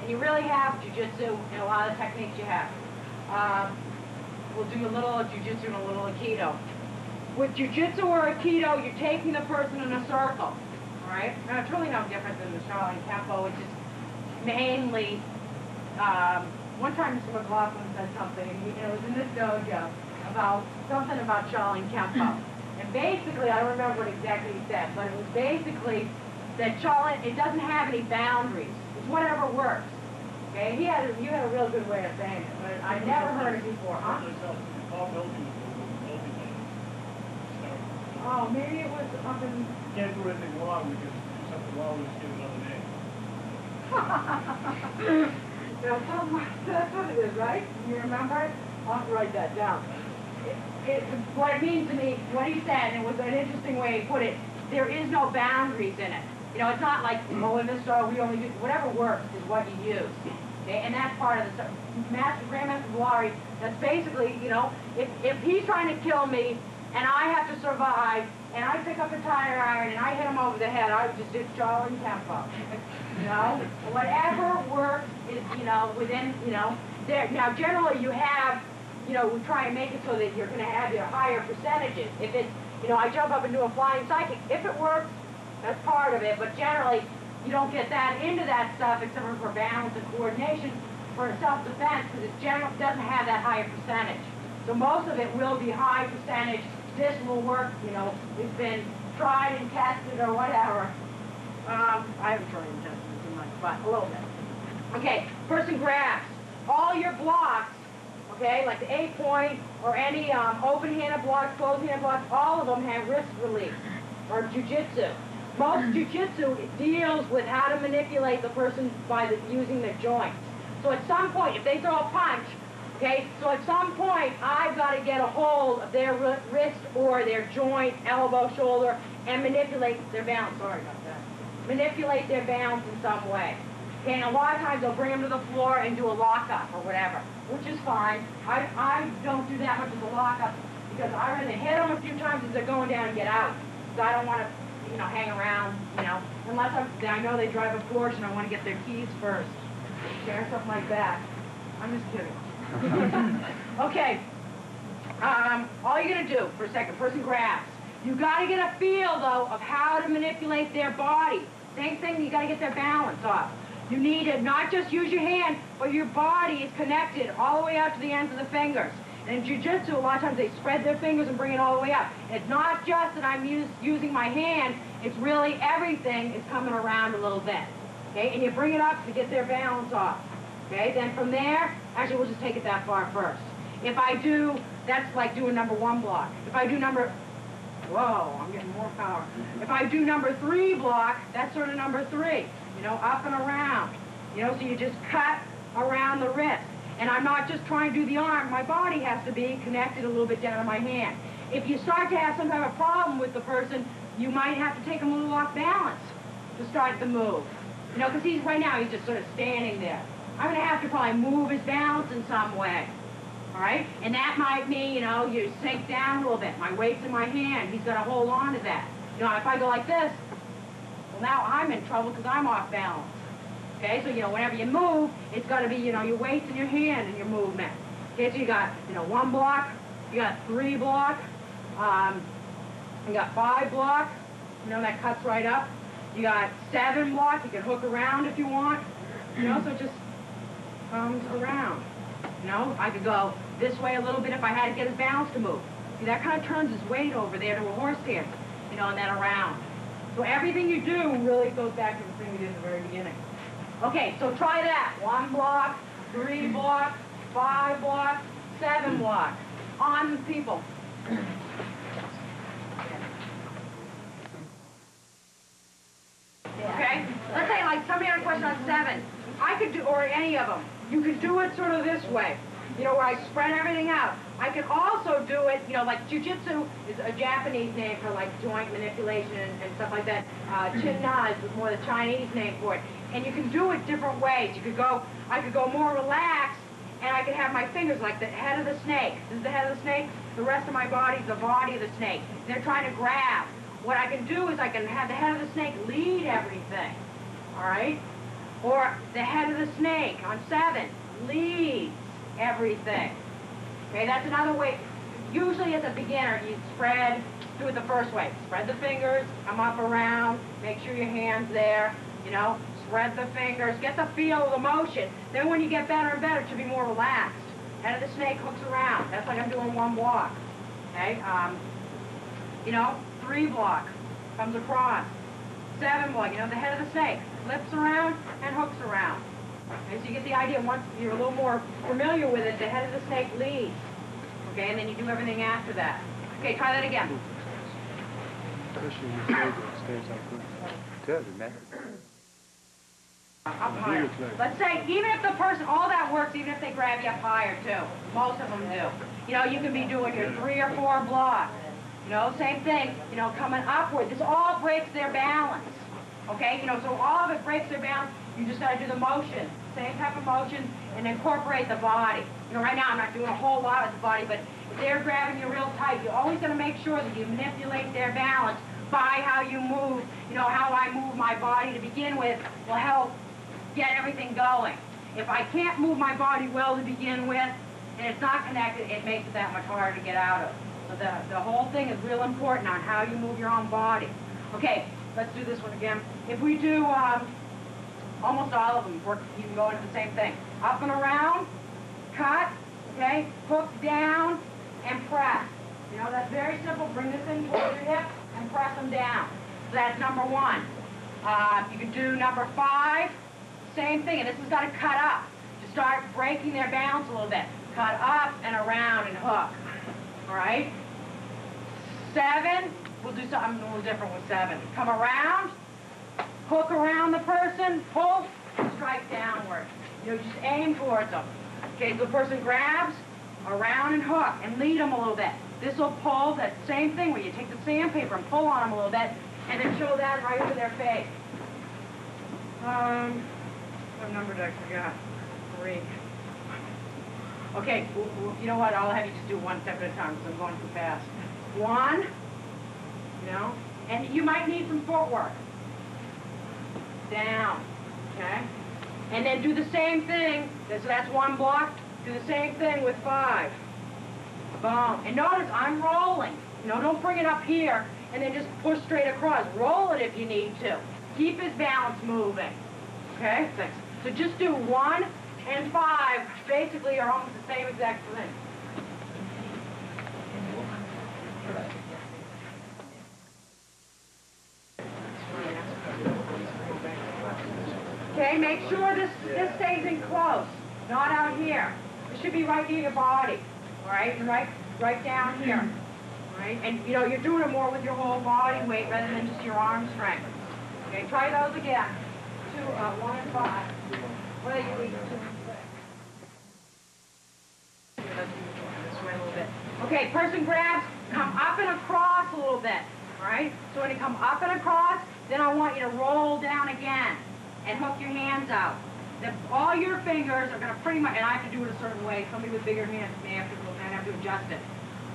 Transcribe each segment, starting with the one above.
And you really have jiu-jitsu in a lot of the techniques you have. We'll do a little jiu-jitsu and a little aikido. With jiu-jitsu or aikido, you're taking the person in a circle, all right? Now, it's really no different than the Shaolin Kempo. It's just mainly, one time Mr. McLaughlin said something, and it was in this dojo, about something about Shaolin Kempo. And basically, I don't remember what exactly he said, but it was basically that Shaolin, it doesn't have any boundaries. It's whatever works. Okay? You had a real good way of saying it, but I never heard it before, huh? Oh, maybe it was up in... Can't do anything wrong because do something wrong, we just give another name. That's what it is, right? You remember it? I'll have to write that down. What it means to me, what he said, and it was an interesting way he put it, there is no boundaries in it. You know, it's not like, oh, in this style we only do, whatever works is what you use. Okay? And that's part of the Grandmaster Valari, that's basically, you know, if he's trying to kill me, and I have to survive, and I pick up a tire iron and I hit him over the head, I would just do Shaolin Kempo. You know? Whatever works is, you know, within, you know, there. Now, generally you have, you know, we try and make it so that you're going to have your higher percentages. If it's, you know, I jump up and do a flying psychic, if it works, that's part of it, but generally you don't get that into that stuff except for balance and coordination for self-defense, because it generally doesn't have that higher percentage. So most of it will be high percentage. This will work, you know, it's been tried and tested or whatever. I haven't tried and tested it too much, but a little bit. Okay, person grabs. All your blocks, okay, like the 8-point or any open-handed blocks, closed-handed blocks, all of them have wrist release or jiu-jitsu. Most jiu-jitsu deals with how to manipulate the person by using the joints. So at some point, if they throw a punch, okay, so at some point, I've got to get a hold of their wrist or their joint, elbow, shoulder, and manipulate their balance. Sorry about that. Manipulate their balance in some way. Okay, and a lot of times they'll bring them to the floor and do a lockup or whatever, which is fine. I don't do that much of a lockup because I rather hit them a few times as they're going down and get out. So I don't want to, you know, hang around, you know, unless I know they drive a Porsche and I want to get their keys first. Okay, or something like that. I'm just kidding. Okay, all you're going to do for a second, person grabs. You got to get a feel, though, of how to manipulate their body. Same thing, you got to get their balance off. You need to not just use your hand, but your body is connected all the way out to the ends of the fingers. And in jiu-jitsu, a lot of times they spread their fingers and bring it all the way up. It's not just that I'm using my hand, it's really everything is coming around a little bit. Okay, and you bring it up to get their balance off. Okay, then from there, actually we'll just take it that far first. If I do, that's like doing number 1 block. If I do whoa, I'm getting more power. If I do number 3 block, that's sort of number 3, you know, up and around. You know, so you just cut around the wrist. And I'm not just trying to do the arm, my body has to be connected a little bit down to my hand. If you start to have some kind of problem with the person, you might have to take him a little off balance to start the move. You know, because right now he's just sort of standing there. I'm going to have to probably move his balance in some way, all right? And that might mean, you know, you sink down a little bit. My weight's in my hand. He's got to hold on to that. You know, if I go like this, well, now I'm in trouble because I'm off balance. Okay, so, you know, whenever you move, it's got to be, you know, your weight's in your hand and your movement. Okay, so you got, you know, 1 block, you got 3 block, you got 5 block, you know, that cuts right up. You got 7 block, you can hook around if you want. You know, so it just comes around. You know, I could go this way a little bit if I had to get his balance to move. See, that kind of turns his weight over there to a horse stance, you know, and then around. So everything you do really goes back to the thing we did at the very beginning. Okay, so try that. 1 block, 3 block, 5 block, 7 block. On people. Okay? Let's say like somebody had a question on 7. I could do, or any of them. You could do it sort of this way. You know, where I spread everything out. I can also do it, you know, like jiu-jitsu is a Japanese name for like joint manipulation and stuff like that. Chin-na is more the Chinese name for it. And you can do it different ways. You could go, I could go more relaxed, and I could have my fingers like the head of the snake. This is the head of the snake. The rest of my body is the body of the snake. They're trying to grab. What I can do is I can have the head of the snake lead everything. All right? Or the head of the snake on 7 leads everything. Okay, that's another way. Usually as a beginner, you do it the first way. Spread the fingers, come up around, make sure your hand's there, you know, spread the fingers, get the feel of the motion. Then when you get better and better, to be more relaxed. Head of the snake hooks around. That's like I'm doing 1 block. Okay, you know, 3 block, comes across. 7 block, you know, the head of the snake flips around and hooks around. Okay, so you get the idea. Once you're a little more familiar with it, the head of the snake leads. Okay, and then you do everything after that. Okay, try that again. Up higher. Let's say, even if the person, all that works, even if they grab you up higher too. Most of them do. You know, you can be doing your 3 or 4 blocks. You know, same thing, you know, coming upward. This all breaks their balance. Okay, you know, so all of it breaks their balance. You just got to do the motion, same type of motion, and incorporate the body. You know, right now I'm not doing a whole lot with the body, but if they're grabbing you real tight, you're always going to make sure that you manipulate their balance by how you move. You know, how I move my body to begin with will help get everything going. If I can't move my body well to begin with, and it's not connected, it makes it that much harder to get out of. So the whole thing is real important on how you move your own body. Okay, let's do this one again. If we do almost all of them, you can go into the same thing. Up and around, cut, okay, hook down, and press. You know, that's very simple. Bring this in towards your hip and press them down. So that's number 1. You can do number 5, same thing, and this has got to cut up to start breaking their balance a little bit. Cut up and around and hook. All right? 7, we'll do something a little different with 7. Come around, hook around the person, pull, strike downward. You know, just aim towards them. Okay, so the person grabs, around and hook, and lead them a little bit. This will pull, that same thing where you take the sandpaper and pull on them a little bit, and then show that right over their face. What number did I forget? 3. Okay, you know what, I'll have you just do 1 step at a time because I'm going too fast. 1, you know, and you might need some footwork. Down, okay? And then do the same thing, so that's 1 block, do the same thing with 5. Boom, and notice I'm rolling. You know, don't bring it up here and then just push straight across. Roll it if you need to. Keep his balance moving, okay? Thanks. So just do 1 and 5, basically are almost the same exact thing. Okay, make sure this stays in close, not out here. It should be right near your body, all right? And right down here, all right? And, you know, you're doing it more with your whole body weight rather than just your arm strength. Okay, try those again. 1 and 5. What are you doing? 2 and 6. This way a little bit. Okay, person grabs, come up and across a little bit, all right? So when you come up and across, then I want you to roll down again and hook your hands out. All your fingers are going to pretty much, and I have to do it a certain way. Somebody with bigger hands may have to adjust it.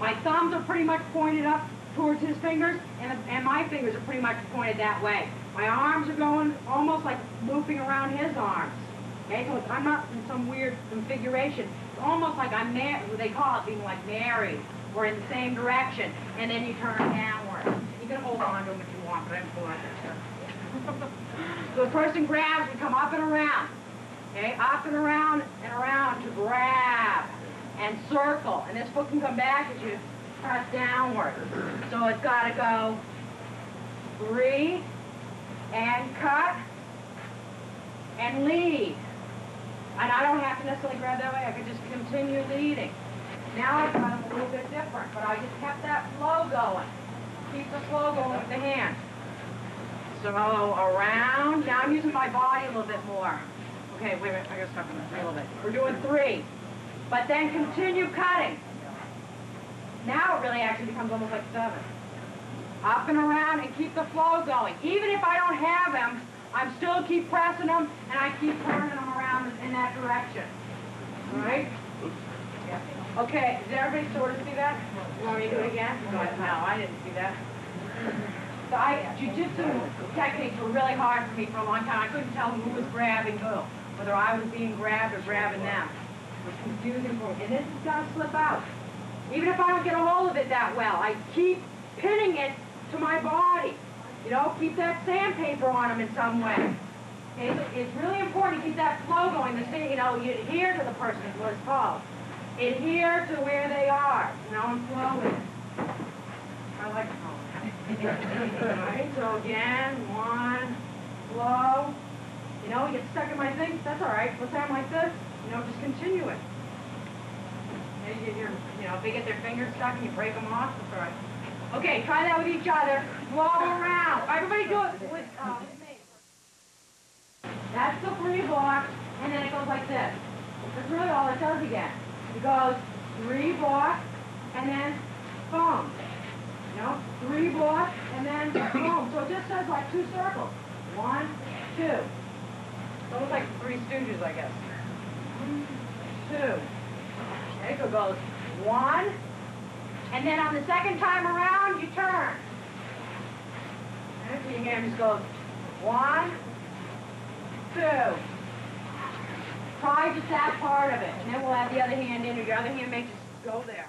My thumbs are pretty much pointed up towards his fingers, and my fingers are pretty much pointed that way. My arms are going almost like looping around his arms. Okay, so I'm not in some weird configuration. It's almost like I'm what they call it being like married, or in the same direction, and then you turn downward. You can hold on to them if you want, but I'm pulling out that. So the person grabs and come up and around. Okay, up and around to grab and circle. And this foot can come back as you press downward. So it's got to go 3 and cut and lead. And I don't have to necessarily grab that way. I could just continue leading. Now I've got them a little bit different, but I just kept that flow going. Keep the flow going with the hand. So around. Now I'm using my body a little bit more. Okay, wait a minute. I gotta stop a little bit. We're doing 3. But then continue cutting. Now it really actually becomes almost like 7. Up and around and keep the flow going. Even if I don't have them, I'm still keep pressing them and I keep turning them around in that direction. All right? Yeah. Okay, does everybody sort of see that? You want me to do it again? No, I didn't see that. Jiu-jitsu techniques were really hard for me for a long time. I couldn't tell who was grabbing who, whether I was being grabbed or grabbing them. It was confusing for me. And this is going to slip out. Even if I don't get a hold of it that well, I keep pinning it to my body. You know, keep that sandpaper on them in some way. Okay, so it's really important to keep that flow going. You know, you adhere to the person is what it's called. Adhere to where they are. You know, and flow with it. I like flow. Alright, so again, one, flow. You know, you get stuck in my thing, that's alright. What's that like this? You know, just continue it. You know, if they get their fingers stuck and you break them off, that's alright. Okay, try that with each other. Flow around. Everybody do it with me. That's the free block, and then it goes like this. That's really all it does again. It goes 3 blocks, and then boom. You know, 3 blocks, and then boom. So it just does like 2 circles. 1, 2. It's almost like 3 Stooges, I guess. 1, 2. Okay, so it goes 1, and then on the second time around, you turn. Okay, so your hand just goes 1, 2. Try just that part of it, and then we'll add the other hand in, or your other hand makes it go there.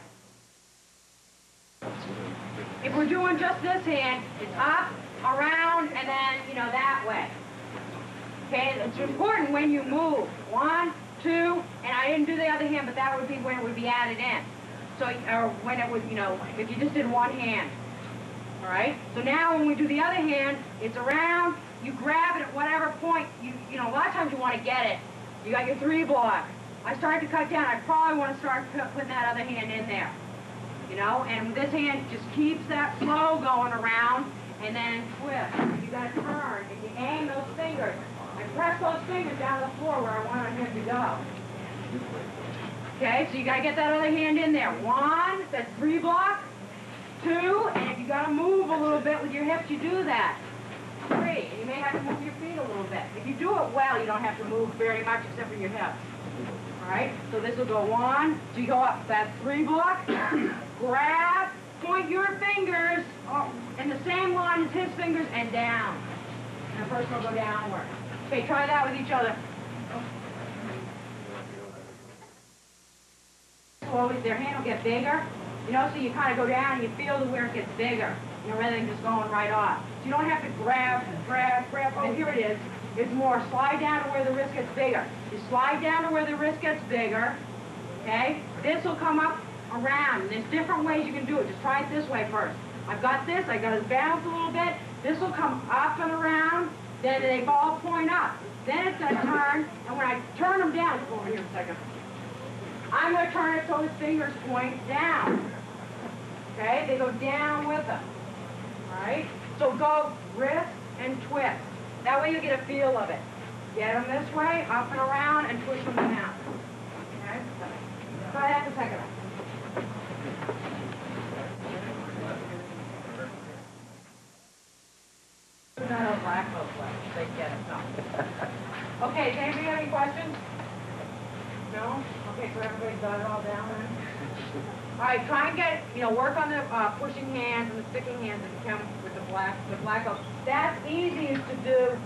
If we're doing just this hand, it's up, around, and then, you know, that way. Okay, it's important when you move. 1, 2, and I didn't do the other hand, but that would be when it would be added in. So, or when it would, you know, if you just did one hand. All right? So now when we do the other hand, it's around, you grab it at whatever point, you know, a lot of times you want to get it. You got your 3 block. I started to cut down, I probably want to start putting that other hand in there. You know, and this hand just keeps that flow going around, and then twist. You got to turn, and you aim those fingers. And press those fingers down to the floor where I want him to go. Okay, so you got to get that other hand in there. 1, that's 3 blocks. 2, and if you got to move a little bit with your hips, you do that. 3, and you may have to move your feet a little bit. If you do it well, you don't have to move very much except for your hips. All right, so this will go 1, so you go up, that's 3 blocks. Grab, point your fingers in the same line as his fingers and down. And the person will go downward. Okay, try that with each other. Slowly, their hand will get bigger. You know, so you kind of go down and you feel where it gets bigger. You know, rather than just going right off. So you don't have to grab. Oh, here it is. It's more slide down to where the wrist gets bigger. You slide down to where the wrist gets bigger. Okay? This will come up around. And there's different ways you can do it. Just try it this way first. I've got this. I got to bounce a little bit. This will come up and around. Then they all point up. Then it's a turn. And when I turn them down, come over here a second. I'm going to turn it so his fingers point down. Okay? They go down with them. All right? So go wrist and twist. That way you get a feel of it. Get them this way, up and around, and push them down. Okay? Try that the second one. Not a black folks left. They get it. No. Okay, does anybody have any questions? No? Okay, so everybody's got it all down then? All right, try and get, you know, work on the pushing hands and the sticking hands that come with the black belt. That's easiest to do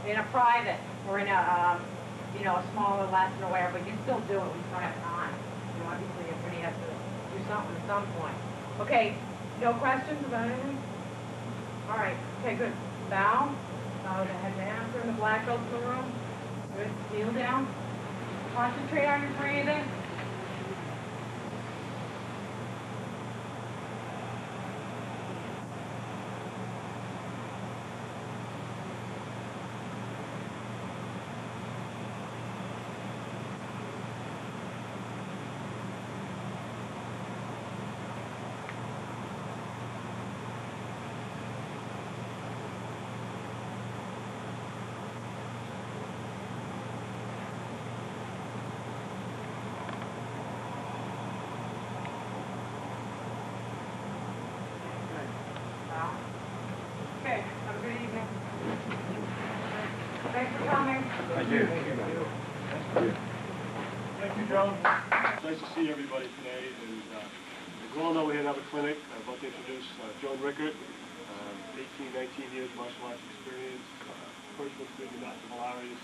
in a private or in a, you know, a smaller lesson or whatever, but you can still do it when you don't have time. You know, obviously everybody has to do something at some point. Okay, no questions about anything? All right, okay, good. Bow, bow the head down, turn the black belt to the room. Good, kneel down. Concentrate on your breathing. Okay, have a good evening. Thanks for coming. Thank you. Thank you, Joan. It's nice to see everybody today, and As we all know, we had another clinic. I'm about to introduce Joan, 18, 19 years martial arts experience, personal student in martial arts,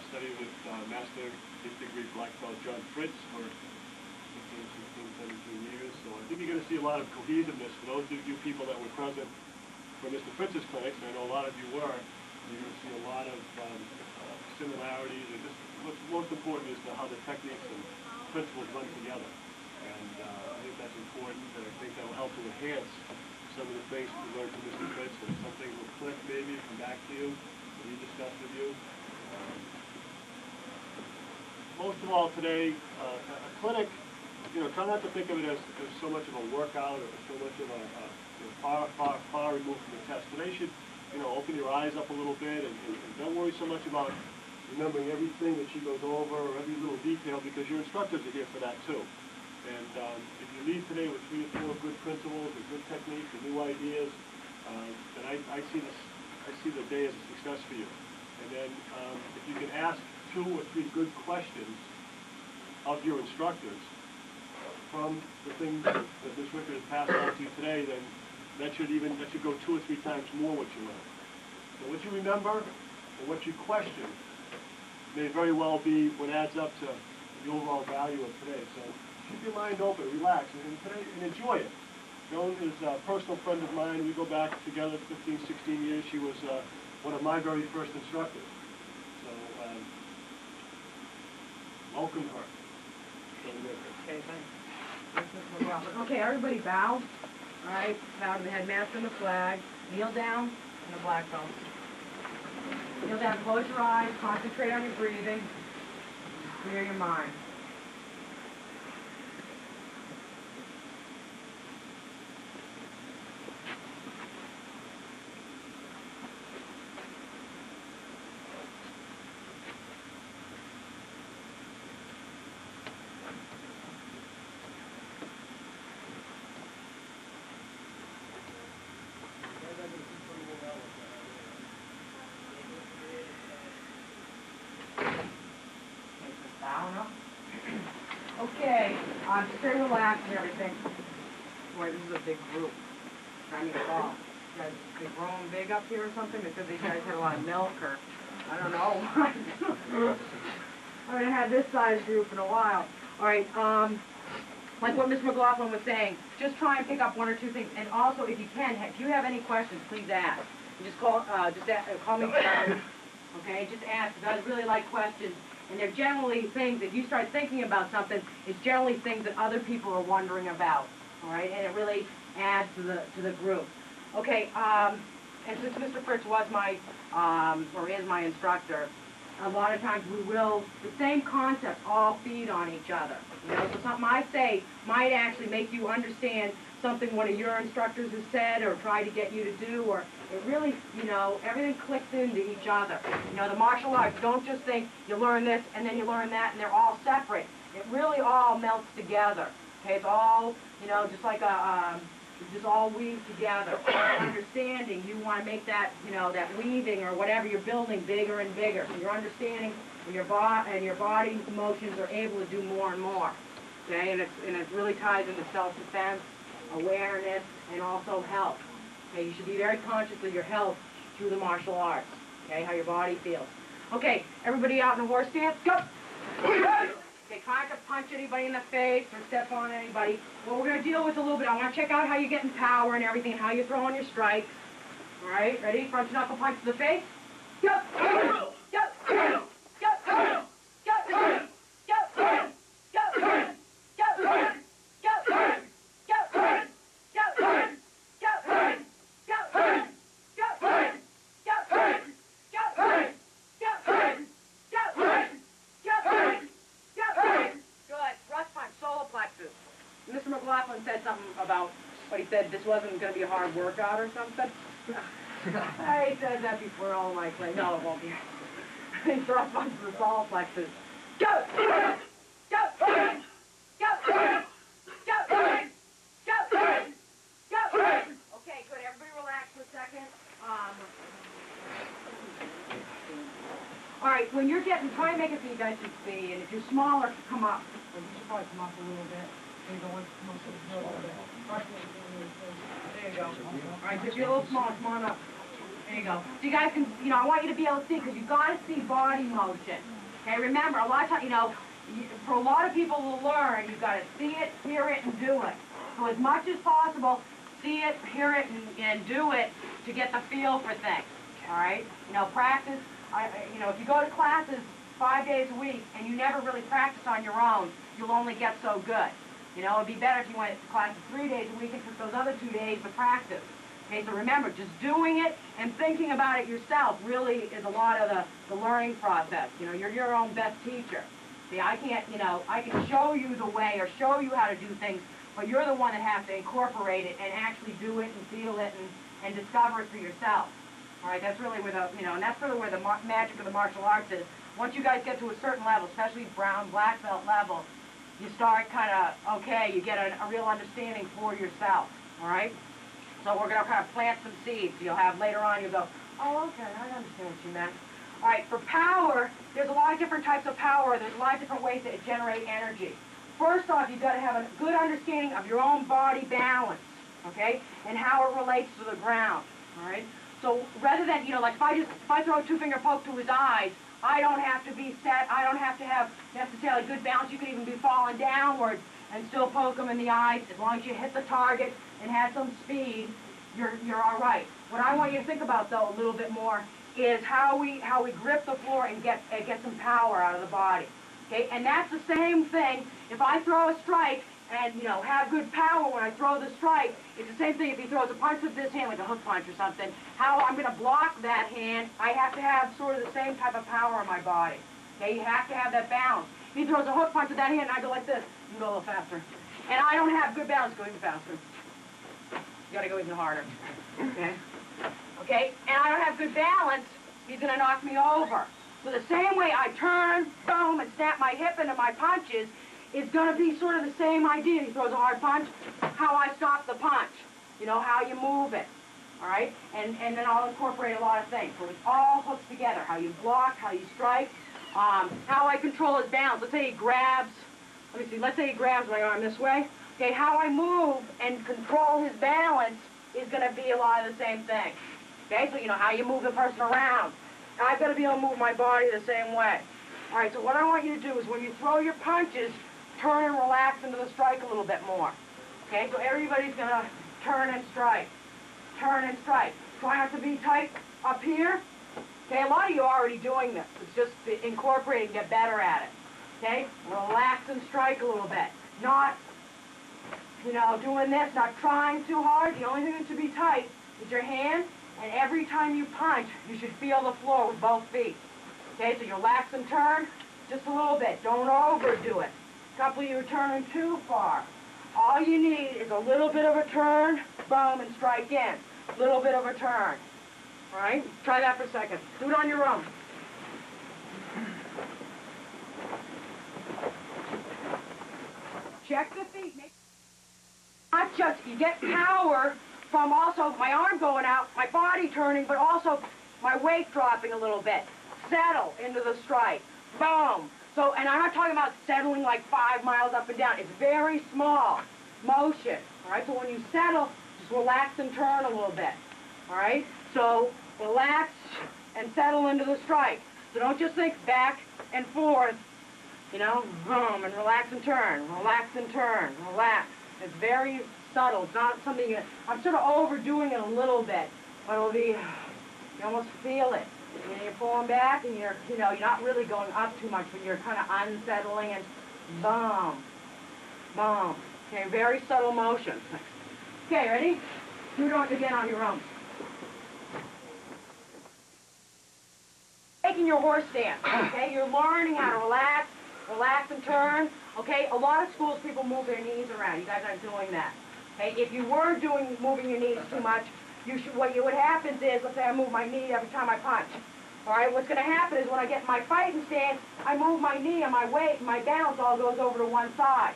studied with master degree black belt John for 15, 16, 17 years. So I think you're going to see a lot of cohesiveness for those of you people that were present for Mr. Fritz's clinics, and I know a lot of you were. You're going to see a lot of similarities, and just what's most important is how the techniques and principles run together. And I think that's important, and I think that will help to enhance some of the things that you learned from Mr. Fritz, and some things will click maybe, come back to you, be discussed with you. Most of all today, a clinic, try not to think of it as so much of a workout or so much of a far removed from the test. Today should, open your eyes up a little bit and don't worry so much about remembering everything that she goes over or every little detail, because your instructors are here for that too. And if you leave today with 3 or 4 good principles, or good techniques, or new ideas, then I see the day as a success for you. And then if you can ask 2 or 3 good questions of your instructors from the things that this Rickard has passed on to you today, then that should go 2 or 3 times more what you learn. So what you remember and what you question may very well be what adds up to the overall value of today. So keep your mind open, relax, and enjoy it. Joan is a personal friend of mine. We go back together 15, 16 years. She was one of my very first instructors. So welcome her. Okay, thanks. Okay, everybody bow. All right, bow to the headmaster and the flag. Kneel down and the black belt. Kneel down, close your eyes, concentrate on your breathing, clear your mind. Okay, just very relaxed and everything. Boy, this is a big group. I need a ball. You guys, they growing big up here or something? Because these guys had a lot of milk, or I don't know. I haven't had this size group in a while. All right, like what Ms. McLaughlin was saying, just try and pick up 1 or 2 things. And also, if you can, if you have any questions, please ask. You just call me. Okay, just ask. I really like questions. And they're generally things, if you start thinking about something, it's generally things that other people are wondering about, all right? And it really adds to the group. Okay, and since Mr. Fritz was my, or is my instructor, a lot of times the same concepts all feed on each other. So something I say might actually make you understand something one of your instructors has said or tried to get you to do, or it really, everything clicks into each other. The martial arts, don't just think you learn this and then you learn that and they're all separate. It really all melts together. Okay, it's all, just like just all weave together. Understanding, you want to make that, that weaving or whatever you're building bigger and bigger. So your understanding and your body emotions are able to do more and more. Okay, and it really ties into self-defense, awareness, and also health. Okay, you should be very conscious of your health through the martial arts. Okay, how your body feels. Okay, everybody out in a horse stance, go! Okay, try not to punch anybody in the face or step on anybody. What we're going to deal with a little bit, I want to check out how you're getting power and everything, and how you're throwing your strikes. All right, ready? Front knuckle punch to the face. Go! Go! Go! Go! Go! Go! Mr. McLaughlin said something about what he said this wasn't going to be a hard workout or something. He said that before all my clay. No, it won't be. He thrust punches the solar plexus. Go! Go! Go! Go! Go! Go! Go! Okay, good. Everybody relax for a second. All right, when you're try and make it so you guys can see, and if you're smaller, come up. Well, you should probably come up a little bit. There you go. There you go. All right, if you're a little small, come on up. There you go. So you guys can, I want you to be able to see, because you've got to see body motion. Okay, remember, a lot of times, for a lot of people to learn, you've got to see it, hear it, and do it. So as much as possible, see it, hear it, and do it to get the feel for things. All right? Practice. If you go to classes 5 days a week and you never really practice on your own, you'll only get so good. It'd be better if you went to classes 3 days a week and took those other 2 days to practice. Okay, so remember, just doing it and thinking about it yourself really is a lot of the learning process. You're your own best teacher. See, I can't, I can show you the way or show you how to do things, but you're the one that has to incorporate it and actually do it and feel it and discover it for yourself. All right, that's really where and that's really where the magic of the martial arts is. Once you guys get to a certain level, especially brown, black belt level, you start kind of, you get a real understanding for yourself, all right? So we're going to kind of plant some seeds. You'll have later on, you'll go, oh, okay, I understand what you meant. All right, for power, there's a lot of different types of power. There's a lot of different ways to generate energy. First off, you've got to have a good understanding of your own body balance, okay, and how it relates to the ground, all right? So rather than, like if I throw a two-finger poke to his eyes, I don't have to be set. I don't have to have necessarily good balance. You can even be falling downwards and still poke him in the eyes. As long as you hit the target and have some speed, you're all right. What I want you to think about, though, a little bit more is how we grip the floor and get some power out of the body. Okay, and that's the same thing. If I throw a strike and have good power when I throw the strike, it's the same thing if he throws a punch with this hand, like a hook punch or something. How I'm going to block that hand, I have to have sort of the same type of power in my body. Okay, you have to have that balance. If he throws a hook punch with that hand, and I go like this, you go a little faster. And I don't have good balance, go even faster. You got to go even harder. Okay? Okay, and I don't have good balance, he's going to knock me over. So the same way I turn, boom, and snap my hip into my punches, is going to be sort of the same idea. He throws a hard punch, how I stop the punch, how you move it, all right? And then I'll incorporate a lot of things. So it all hooks together, how you block, how you strike, how I control his balance. Let's say he grabs, let's say he grabs my arm this way. Okay, how I move and control his balance is going to be a lot of the same thing. Okay, so how you move the person around. I've got to be able to move my body the same way. All right, so what I want you to do is when you throw your punches, turn and relax into the strike a little bit more. Okay, so everybody's going to turn and strike. Turn and strike. Try not to be tight up here. Okay, a lot of you are already doing this. It's just incorporating, get better at it. Okay, relax and strike a little bit. Not, doing this, not trying too hard. The only thing that should be tight is your hand, and every time you punch, you should feel the floor with both feet. Okay, so you relax and turn just a little bit. Don't overdo it. A couple of you are turning too far. All you need is a little bit of a turn, boom, and strike in. A little bit of a turn. All right? Try that for a second. Do it on your own. Check the feet. Not just, you get power from also my arm going out, my body turning, but also my weight dropping a little bit. Settle into the strike. Boom. So, and I'm not talking about settling like 5 miles up and down. It's very small motion. All right? So when you settle, just relax and turn a little bit. All right? So relax and settle into the strike. So don't just think back and forth, boom, and relax and turn, relax. It's very subtle. It's not something I'm sort of overdoing it a little bit, but it'll be, you almost feel it. You're pulling back, and you're not really going up too much, but you're kind of unsettling and boom, boom. Okay, very subtle motions. Okay, ready? Do it again on your own. Taking your horse stance, okay? You're learning how to relax and turn, okay? A lot of schools, people move their knees around. You guys aren't doing that, okay? If you were moving your knees too much, what would happen is, let's say I move my knee every time I punch. All right, what's going to happen is when I get my fighting stance, I move my knee and my weight, my balance all goes over to one side.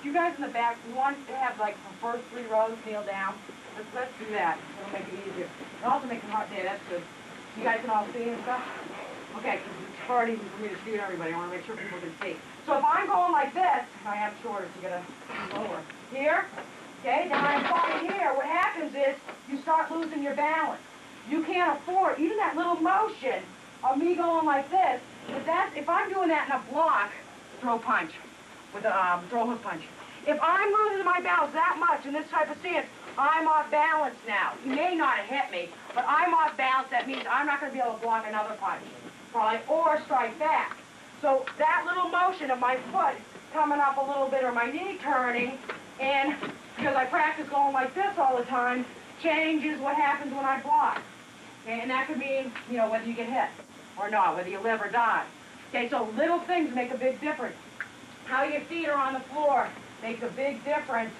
You guys in the back, you want to have like the first 3 rows kneel down? Let's do that. It'll make it easier. It'll also make it hot there, that's good. You guys can all see and stuff? Okay, hard even for me to shoot everybody. I want to make sure people can see. So if I'm going like this, I have shorter, so you gotta lower. Here, okay, then I'm falling here. What happens is you start losing your balance. You can't afford, even that little motion of me going like this, if I'm doing that in a block, throw punch, with a throw hook punch. If I'm losing my balance that much in this type of stance, I'm off balance now. You may not have hit me, but I'm off balance. That means I'm not going to be able to block another punch, probably, or strike back. So that little motion of my foot coming up a little bit or my knee turning, and because I practice going like this all the time, changes what happens when I block. Okay, and that could mean, you know, whether you get hit or not, whether you live or die. Okay, so little things make a big difference. How your feet are on the floor makes a big difference,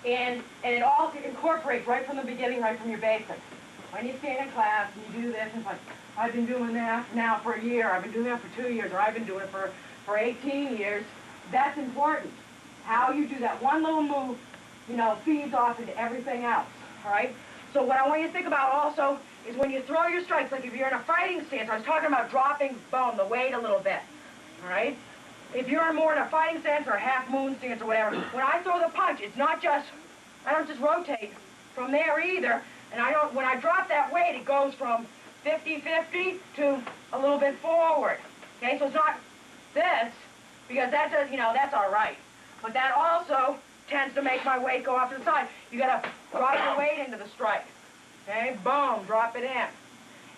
and it all incorporates right from the beginning, right from your basics. When you stand in class and you do this, it's like, I've been doing that now for a year, I've been doing that for 2 years, or I've been doing it for 18 years. That's important. How you do that one little move, you know, feeds off into everything else, all right? So what I want you to think about also is when you throw your strikes, like if you're in a fighting stance, I was talking about dropping the weight a little bit, all right? If you're more in a fighting stance or a half moon stance or whatever, when I throw the punch, it's not just, I don't just rotate from there either, and when I drop that weight, it goes from 50-50 to a little bit forward, okay? So it's not this, because that does, you know, that's all right. But that also tends to make my weight go off to the side. You gotta drop your weight into the strike, okay? Boom, drop it in.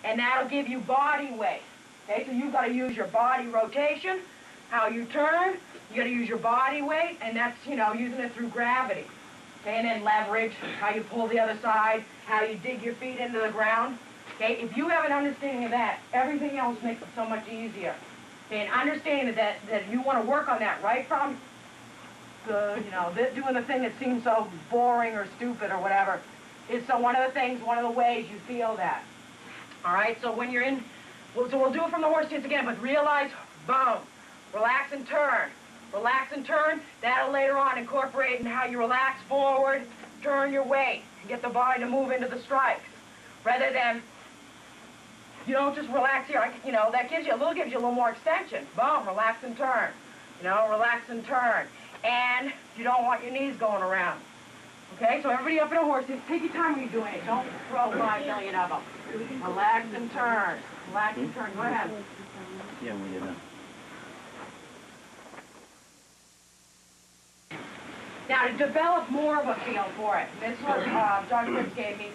And that'll give you body weight, okay? So you've gotta use your body rotation, how you turn, you gotta use your body weight, and that's, you know, using it through gravity. Okay, and then leverage, how you pull the other side, how you dig your feet into the ground. Okay, if you have an understanding of that, everything else makes it so much easier. Okay, and understanding that you want to work on that right from the, you know, doing the thing that seems so boring or stupid or whatever, is so one of the things, one of the ways you feel that. All right, so when you're in, so we'll do it from the horse stance again, but realize, boom, relax and turn. Relax and turn. That'll later on incorporate in how you relax forward, turn your weight, and get the body to move into the strikes. Rather than, you don't just relax here. You know, that gives you a little more extension. Boom, relax and turn. You know, relax and turn. And you don't want your knees going around. Okay, so everybody up in a horse, take your time when you're doing it. Don't throw 5 million of them. Relax and turn. Relax and turn. Go ahead. Yeah, we did that. Now, to develop more of a feel for it, this is what John Fritz gave me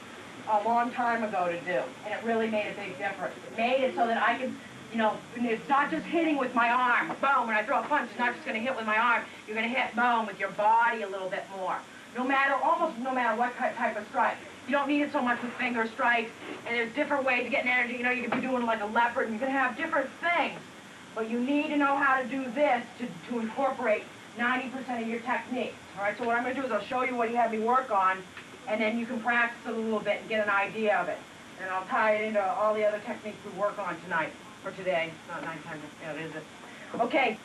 a long time ago to do, and it really made a big difference. It made it so that I could, you know, it's not just hitting with my arm. Boom, when I throw a punch, it's not just going to hit with my arm. You're going to hit, boom, with your body a little bit more. Almost no matter what type of strike. You don't need it so much with finger strikes, and there's different ways of getting energy. You know, you could be doing like a leopard, and you can have different things. But you need to know how to do this to incorporate 90% of your technique. All right, so what I'm going to do is I'll show you what he had me work on, and then you can practice it a little bit and get an idea of it. And I'll tie it into all the other techniques we work on tonight, or today. It's not nighttime, yeah, it is it. Okay,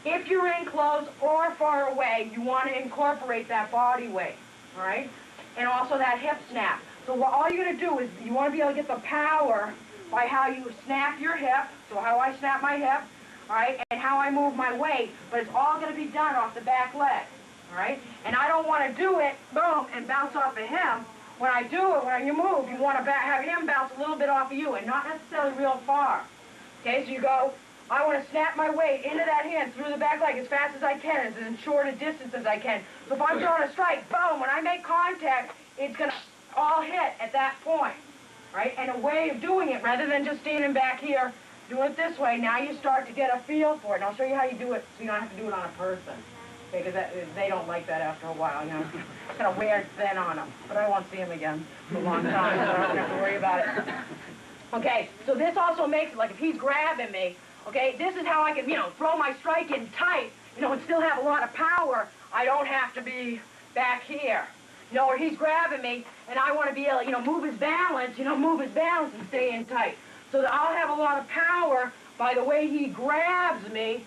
if you're in close or far away, you want to incorporate that body weight, all right? And also that hip snap. So all you're going to do is you want to be able to get the power by how you snap your hip, so how I snap my hip, all right, and how I move my weight, but it's all going to be done off the back leg, all right? And I don't want to do it, boom, and bounce off of him. When I do it, when you move, you want to have him bounce a little bit off of you and not necessarily real far. Okay, so you go, I want to snap my weight into that hand through the back leg as fast as I can, as short a distance as I can. So if I'm throwing a strike, boom, when I make contact, it's going to all hit at that point, right? And a way of doing it, rather than just standing back here, do it this way. Now you start to get a feel for it. And I'll show you how you do it so you don't have to do it on a person. Okay, because they don't like that after a while, you know. It's kind of weird then on them. But I won't see them again for a long time, so I don't have to worry about it. Okay, so this also makes it like if he's grabbing me, okay, this is how I can, you know, throw my strike in tight, you know, and still have a lot of power. I don't have to be back here. You know, or he's grabbing me, and I want to be able to, you know, move his balance and stay in tight. So that I'll have a lot of power by the way he grabs me,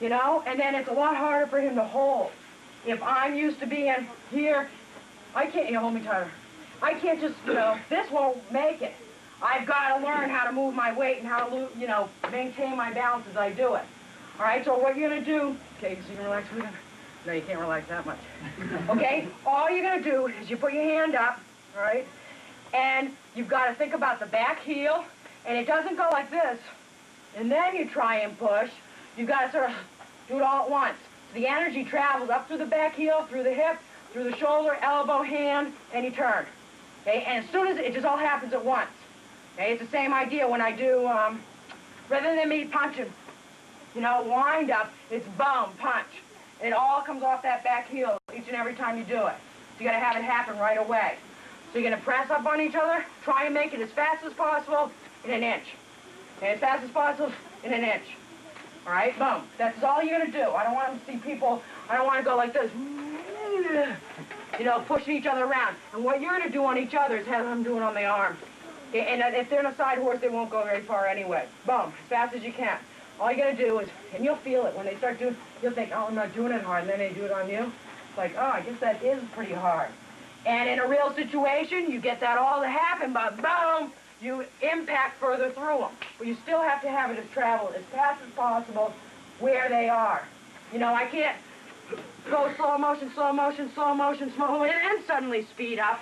you know, and then it's a lot harder for him to hold. If I'm used to being here, I can't, you know, hold me tighter. I can't just, you know, this won't make it. I've got to learn how to move my weight and how to, you know, maintain my balance as I do it. All right, so what you're going to do, okay, so you can relax with it. No, you can't relax that much. Okay, all you're going to do is you put your hand up, all right, and you've got to think about the back heel, and it doesn't go like this, and then you try and push. You've got to sort of do it all at once. So the energy travels up through the back heel, through the hip, through the shoulder, elbow, hand, and you turn. Okay, and as soon as it just all happens at once. Okay, it's the same idea when I do, rather than me punching, you know, wind up, it's boom, punch. And it all comes off that back heel each and every time you do it. So you got to have it happen right away. So you're going to press up on each other, try and make it as fast as possible in an inch. Okay, as fast as possible in an inch. All right, boom. That's all you're going to do. I don't want to see people, I don't want to go like this, you know, pushing each other around. And what you're going to do on each other is have them do it on the arm. Okay, and if they're in a side horse, they won't go very far anyway. Boom, as fast as you can. All you got to do is, and you'll feel it when they start doing, you'll think, oh, I'm not doing it hard, and then they do it on you. It's like, oh, I guess that is pretty hard. And in a real situation, you get that all to happen, but boom, you impact further through them. But you still have to have it travel as fast as possible where they are. You know, I can't go slow motion, slow motion, slow motion, slow motion, and suddenly speed up.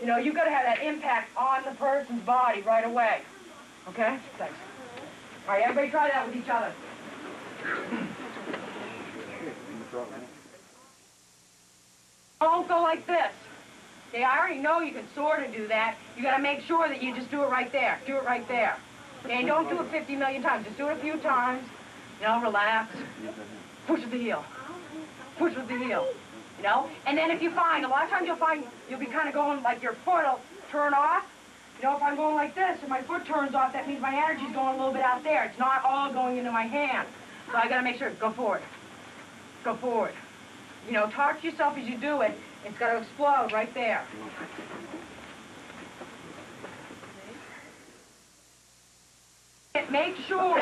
You know, you've got to have that impact on the person's body right away. Okay? Thanks. All right, everybody try that with each other. Don't go like this. Okay, I already know you can sort of do that. You got to make sure that you just do it right there. Do it right there. Okay, don't do it 50 million times. Just do it a few times. You know, relax. Push with the heel. Push with the heel. You know? And then if you find, a lot of times you'll find you'll be kind of going like your foot will turn off. You know, if I'm going like this and my foot turns off, that means my energy's going a little bit out there. It's not all going into my hand. So I got to make sure, go forward. Go forward. You know, talk to yourself as you do it. It's got to explode right there. Make sure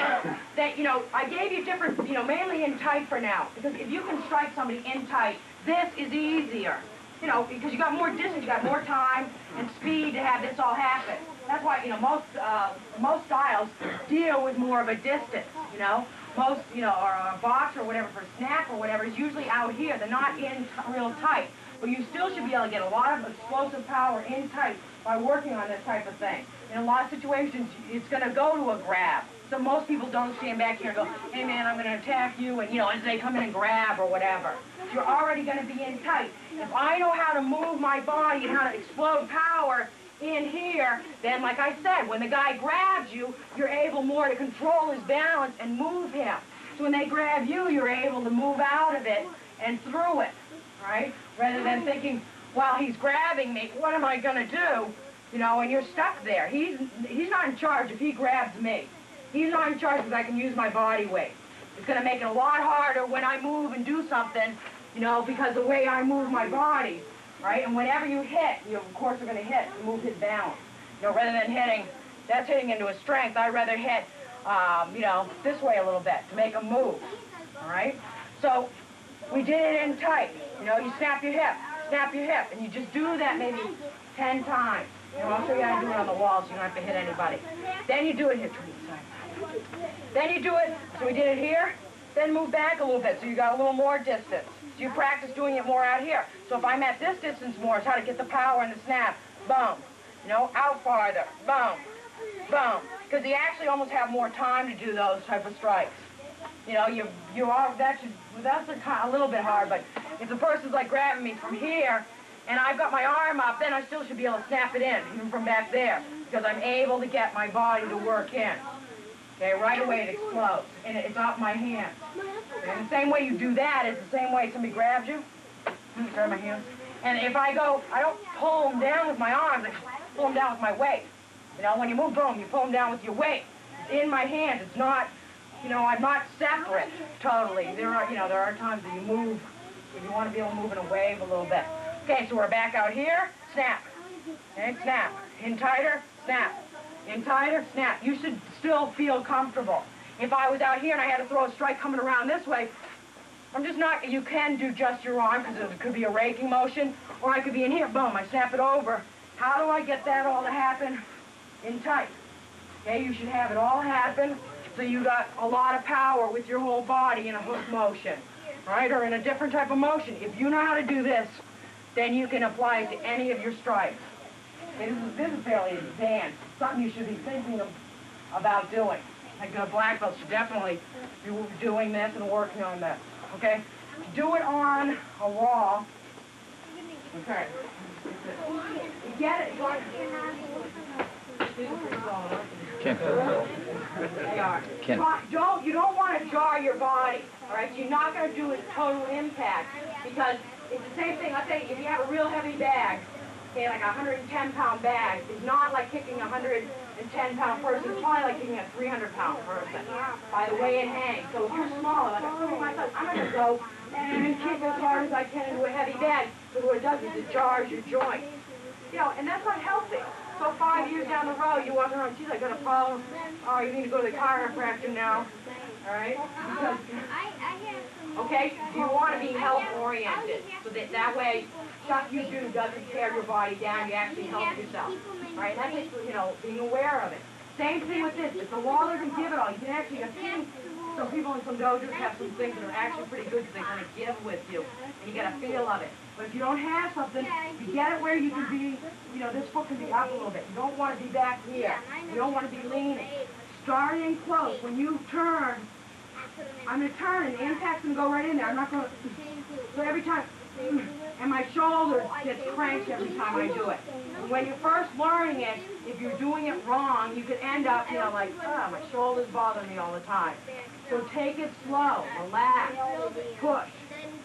that, you know, I gave you different, you know, mainly in tight for now. Because if you can strike somebody in tight, this is easier. You know, because you got more distance, you got more time and speed to have this all happen. That's why, you know, most styles deal with more of a distance, you know. Most, you know, or a box or whatever for snap or whatever is usually out here. They're not in real tight. But you still should be able to get a lot of explosive power in tight by working on this type of thing. In a lot of situations, it's going to go to a grab. So most people don't stand back here and go, hey man, I'm going to attack you, and you know, as they come in and grab or whatever. You're already going to be in tight. If I know how to move my body and how to explode power in here, then like I said, when the guy grabs you, you're able more to control his balance and move him. So when they grab you, you're able to move out of it and through it, right? Rather than thinking, well, he's grabbing me, what am I going to do? You know, and you're stuck there. He's not in charge if he grabs me. He's not in charge because I can use my body weight. It's going to make it a lot harder when I move and do something, you know, because the way I move my body, right? And whenever you hit, you of course are going to hit to move his balance. You know, rather than hitting, that's hitting into his strength. I'd rather hit, you know, this way a little bit to make him move, all right? So we did it in tight. You know, you snap your hip, and you just do that maybe 10 times. You know, I'll show you how to do it on the wall so you don't have to hit anybody. Then you do it here, turn this side. Then you do it, so we did it here, then move back a little bit so you got a little more distance. So you practice doing it more out here. So if I'm at this distance more, it's how to get the power and the snap. Boom. You know, out farther. Boom. Boom. Because you actually almost have more time to do those type of strikes. You know, that's a little bit hard, but if the person's like grabbing me from here, and I've got my arm up, then I still should be able to snap it in, even from back there, because I'm able to get my body to work in. Okay, right away it explodes, and it's off my hands. And the same way you do that is the same way somebody grabs you. Grab my hands. And if I go, I don't pull them down with my arms, I pull them down with my weight. You know, when you move, boom, you pull them down with your weight. It's in my hands, it's not, you know, I'm not separate totally. There are times that you move, if you want to be able to move in a wave a little bit. Okay, so we're back out here, snap, and snap. In tighter, snap. In tighter, snap. You should still feel comfortable. If I was out here and I had to throw a strike coming around this way, I'm just not, you can do just your arm because it could be a raking motion, or I could be in here, boom, I snap it over. How do I get that all to happen in tight. Okay, you should have it all happen so you got a lot of power with your whole body in a hook motion, right? Or in a different type of motion. If you know how to do this, then you can apply it to any of your strikes. Okay, this is fairly advanced. Something you should be thinking about doing. Like a black belt should definitely be doing this and working on this. Okay? Do it on a wall. Okay. You get it? Kempo. They are. Kempo. You don't want to jar your body. All right? You're not going to do a total impact because it's the same thing. I'll say if you have a real heavy bag, okay, like a 110-pound bag, it's not like kicking a 110-pound person. It's probably like kicking a 300-pound person by the way it hangs. So if you're smaller, like I'm going to go and kick as hard as I can into a heavy bag. But what it does is it jars your joint. You know, and that's not healthy. So 5 years down the road, you walk around, geez, I got a problem. Oh, you need to go to the chiropractor now. All right? Because, okay, you want to be health-oriented. So that way, stuff you do doesn't tear your body down. You actually help yourself. All right? That's just, you know, being aware of it. Same thing with this. If the wall doesn't give it all, you can actually see some people in some dojos have some things that are actually pretty good because they kind of give with you. And you get a feel of it. But if you don't have something, you get it where you can be, you know, this foot can be up a little bit. You don't want to be back here. You don't want to be leaning. Starting close. When you turn, I'm going to turn and the impact's going to go right in there. I'm not going to, so every time, and my shoulder gets cranked every time I do it. And when you're first learning it, if you're doing it wrong, you could end up, you know, like, oh, my shoulder's bothering me all the time. So take it slow, relax, push.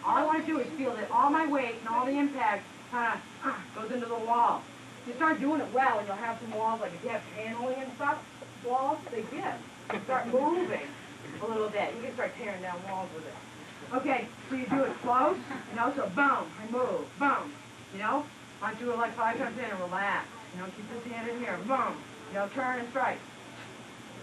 All I want to do is feel that all my weight and all the impact kind of goes into the wall. You start doing it well, and you'll have some walls, like if you have paneling and stuff, walls, they give. You start moving a little bit. You can start tearing down walls with it. Okay, so you do it close, you know, so boom, I move, boom, you know. I do it like 5 times in and relax. You know, keep this hand in here, boom, you know, turn and strike.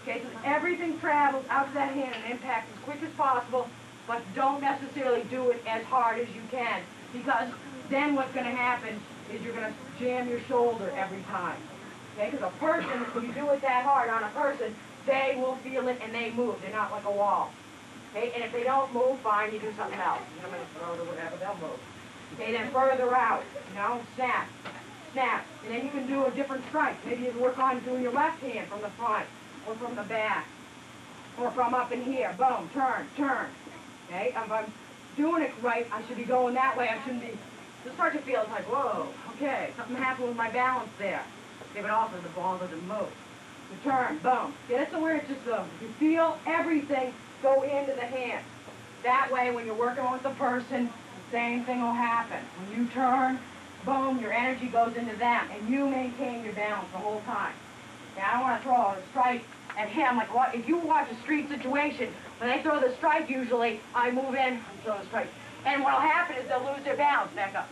Okay, so everything travels out to that hand and impacts as quick as possible, but don't necessarily do it as hard as you can, because then what's going to happen is you're going to jam your shoulder every time. Okay, because a person, if you do it that hard on a person, they will feel it and they move. They're not like a wall. Okay, and if they don't move, fine, you do something else. I'm going to throw it or whatever, they'll move. Okay, then further out, you know, snap, snap. And then you can do a different strike. Maybe you work on doing your left hand from the front, or from the back, or from up in here. Boom, turn, turn. Okay, if I'm doing it right, I should be going that way. I shouldn't be, just start to feel, it's like, whoa, okay, something happened with my balance there. Okay, but also the ball doesn't move. So turn, boom. Get it to where it's just, you feel everything go into the hand. That way, when you're working with the person, the same thing will happen. When you turn, boom, your energy goes into them, and you maintain your balance the whole time. Okay, I don't want to throw a strike at him. Like, what? If you watch a street situation, when they throw the strike, usually, I move in and throw the strike. And what will happen is they'll lose their balance. Back up.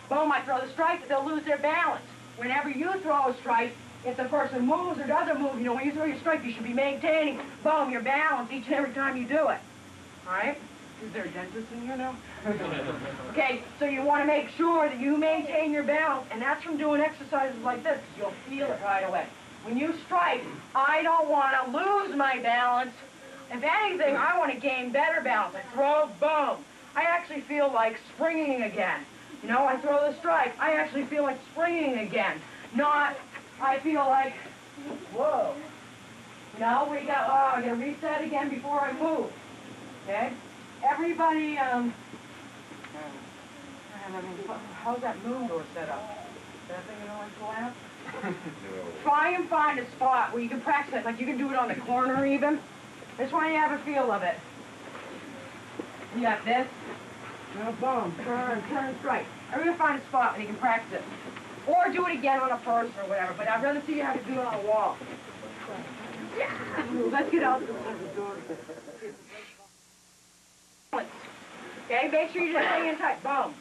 Boom, I throw the strike, they'll lose their balance. Whenever you throw a strike, if the person moves or doesn't move, you know, when you throw your strike, you should be maintaining, boom, your balance each and every time you do it. All right? Is there a dentist in here now? Okay, so you want to make sure that you maintain your balance, and that's from doing exercises like this, because you'll feel it right away. When you strike, I don't want to lose my balance. If anything, I want to gain better balance. I throw, boom. I actually feel like springing again. You know, I throw the strike, I actually feel like springing again. Not, I feel like, whoa. You know, we got, oh, I gotta reset again before I move. Okay? Everybody, how's that moon door set up? Is that thing gonna like go out? Try and find a spot where you can practice it. Like you can do it on the corner even. Just want you to have a feel of it. You got this. Boom, turn, strike. Everybody find a spot where you can practice it. Or do it again on a person or whatever, but I'd rather see you how to do it on a wall. Yeah. Let's get out. Okay, make sure you just hang in tight. Boom.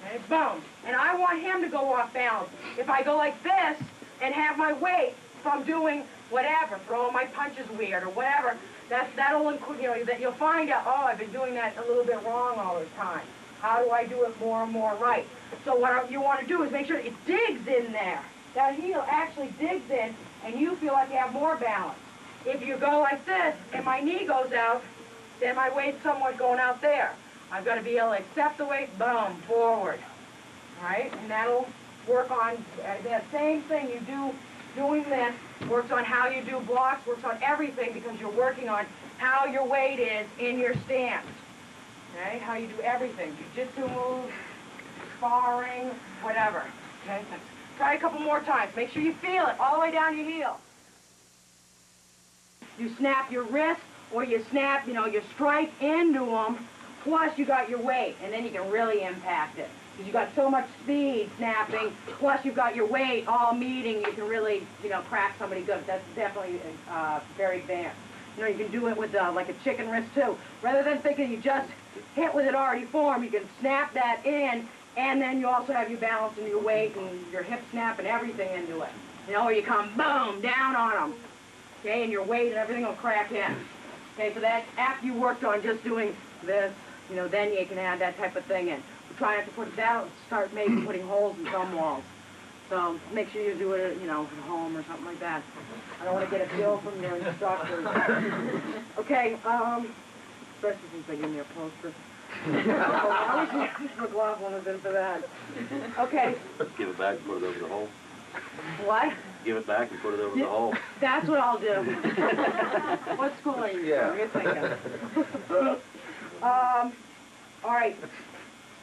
Okay, boom. And I want him to go off balance. If I go like this and have my weight, if I'm doing whatever, throwing my punches weird or whatever, that'll include, you know, that you'll find out, oh, I've been doing that a little bit wrong all the time. How do I do it more and more right? So what you want to do is make sure that it digs in there. That heel actually digs in and you feel like you have more balance. If you go like this, and my knee goes out, then my weight's somewhat going out there. I've got to be able to accept the weight, boom, forward. All right, and that'll work on that same thing you do doing this, works on how you do blocks, works on everything because you're working on how your weight is in your stance. Okay, how you do everything, jiu-jitsu moves, sparring, whatever. Okay, try a couple more times. Make sure you feel it all the way down your heel. You snap your wrist or you snap, you strike into them, plus you got your weight, and then you can really impact it. Because you got so much speed snapping, plus you've got your weight all meeting, you can really, crack somebody good. That's definitely very advanced. You can do it with like a chicken wrist too. Rather than thinking you just hit with it already formed, you can snap that in, and then you also have your balance and your weight and your hip snap and everything into it. Or you come boom down on them. Okay, and your weight and everything will crack in. Okay, so that after you worked on just doing this, then you can add that type of thing in. Try not to put it down, start maybe putting holes in some walls. So make sure you do it, at home or something like that. I don't want to get a bill from your instructors. Okay, especially since they give me a poster. I wish Mr. McLaughlin had been for that. Okay. Give it back and put it over the hole. What? Give it back and put it over the hole. That's what I'll do. What school are you from? You're thinking. All right.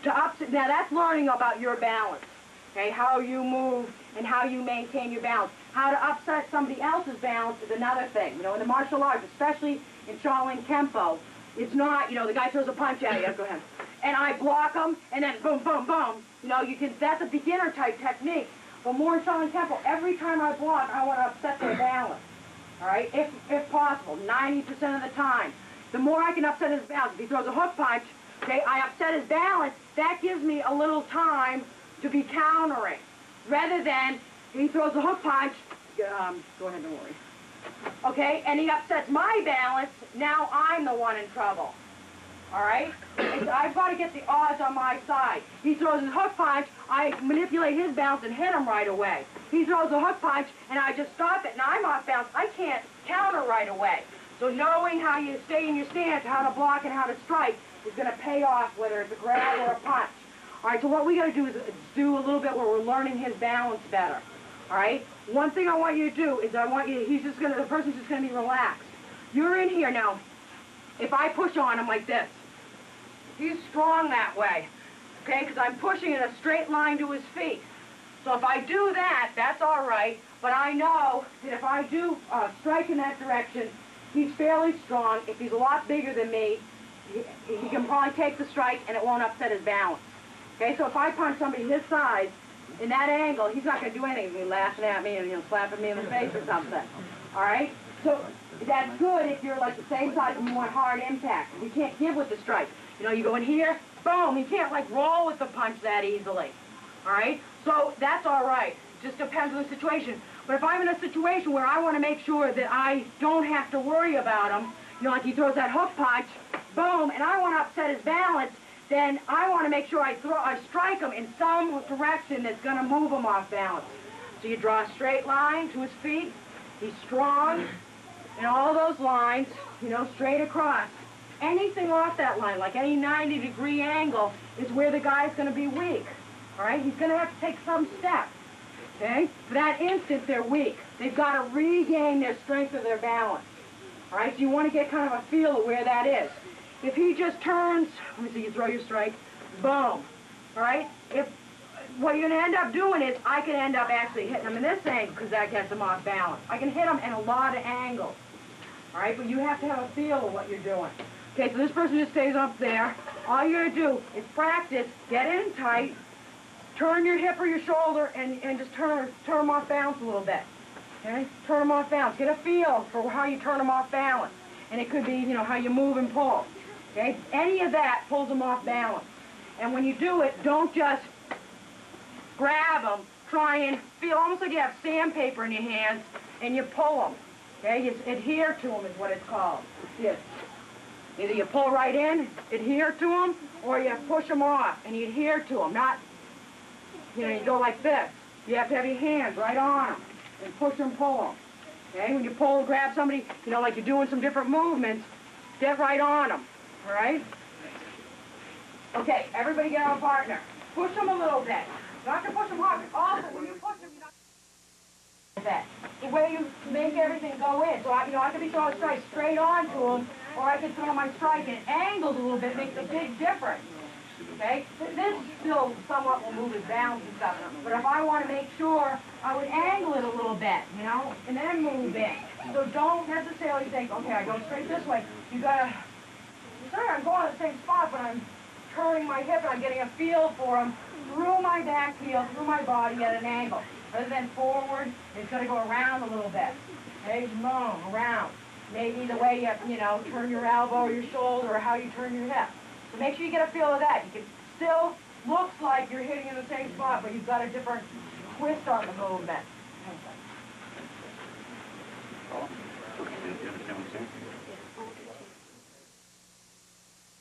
Now that's learning about your balance. Okay, how you move and how you maintain your balance. How to upset somebody else's balance is another thing. In the martial arts, especially in Shaolin Kempo, it's not, the guy throws a punch at you, go ahead, and I block him, and then boom, boom, boom. That's a beginner type technique. But more in Shaolin Kempo, every time I block, I want to upset their balance. All right, if possible, 90% of the time. The more I can upset his balance, if he throws a hook punch, okay, I upset his balance, that gives me a little time to be countering. Rather than he throws a hook punch, go ahead, don't worry. Okay, and he upsets my balance, now I'm the one in trouble. All right? I've got to get the odds on my side. He throws his hook punch, I manipulate his balance and hit him right away. He throws a hook punch, and I just stop it, and I'm off balance. I can't counter right away. So knowing how you stay in your stance, how to block and how to strike, is going to pay off, whether it's a grab or a punch. All right, so what we got to do is do a little bit where we're learning his balance better. All right? One thing I want you to do is the person's just going to be relaxed. You're in here now. If I push on him like this, he's strong that way, okay? Because I'm pushing in a straight line to his feet. So if I do that, that's all right. But I know that if I do strike in that direction, he's fairly strong. If he's a lot bigger than me, he can probably take the strike and it won't upset his balance. Okay, so if I punch somebody his size, in that angle, he's not going to do anything. He'll be laughing at me and slapping me in the face or something. All right? So that's good if you're like the same size and you want hard impact. You can't give with the strike. You go in here, boom. You can't like roll with the punch that easily. All right? So that's all right. It just depends on the situation. But if I'm in a situation where I want to make sure that I don't have to worry about him, like he throws that hook punch, boom, and I want to upset his balance, then I want to make sure I strike him in some direction that's going to move him off balance. So you draw a straight line to his feet. He's strong in all those lines, straight across. Anything off that line, like any 90-degree angle, is where the guy's going to be weak. All right? He's going to have to take some step. Okay? For that instant, they're weak. They've got to regain their strength of their balance. All right? So you want to get kind of a feel of where that is. If he just turns, let me see, you throw your strike, boom. All right? What you're going to end up doing is I can end up actually hitting him in this angle because that gets him off balance. I can hit him in a lot of angles. All right? But you have to have a feel of what you're doing. Okay, so this person just stays up there. All you're going to do is practice, get in tight, turn your hip or your shoulder, and just turn them off balance a little bit. Okay? Turn them off balance. Get a feel for how you turn them off balance. And it could be, how you move and pull. Okay? Any of that pulls them off balance. And when you do it, don't just grab them. Try and feel almost like you have sandpaper in your hands, and you pull them. Okay? You adhere to them is what it's called. Yes. Either you pull right in, adhere to them, or you push them off and you adhere to them. Not, you go like this. You have to have your hands right on them and push and pull them. Okay, when you pull, grab somebody, you know, like you're doing some different movements, get right on them, all right? Okay, everybody get on a partner. Push them a little bit. You don't have to push them hard. Also, when you push them, you don't that. The way you make everything go in. So, I could be throwing a strike straight onto them, or I could throw my strike and angled a little bit, makes a big difference. Okay? This still somewhat will move his balance and stuff. But if I want to make sure, I would angle it a little bit, you know, and then move in. So don't necessarily think, okay, I go straight this way. You gotta, sorry, I'm going to the same spot, but I'm turning my hip and I'm getting a feel for them through my back heel, through my body at an angle. Rather than forward, it's going to go around a little bit. Okay, around. Maybe the way you know, turn your elbow or your shoulder or how you turn your hip. So make sure you get a feel of that. You can still, looks like you're hitting in the same spot, but you've got a different twist on the movement.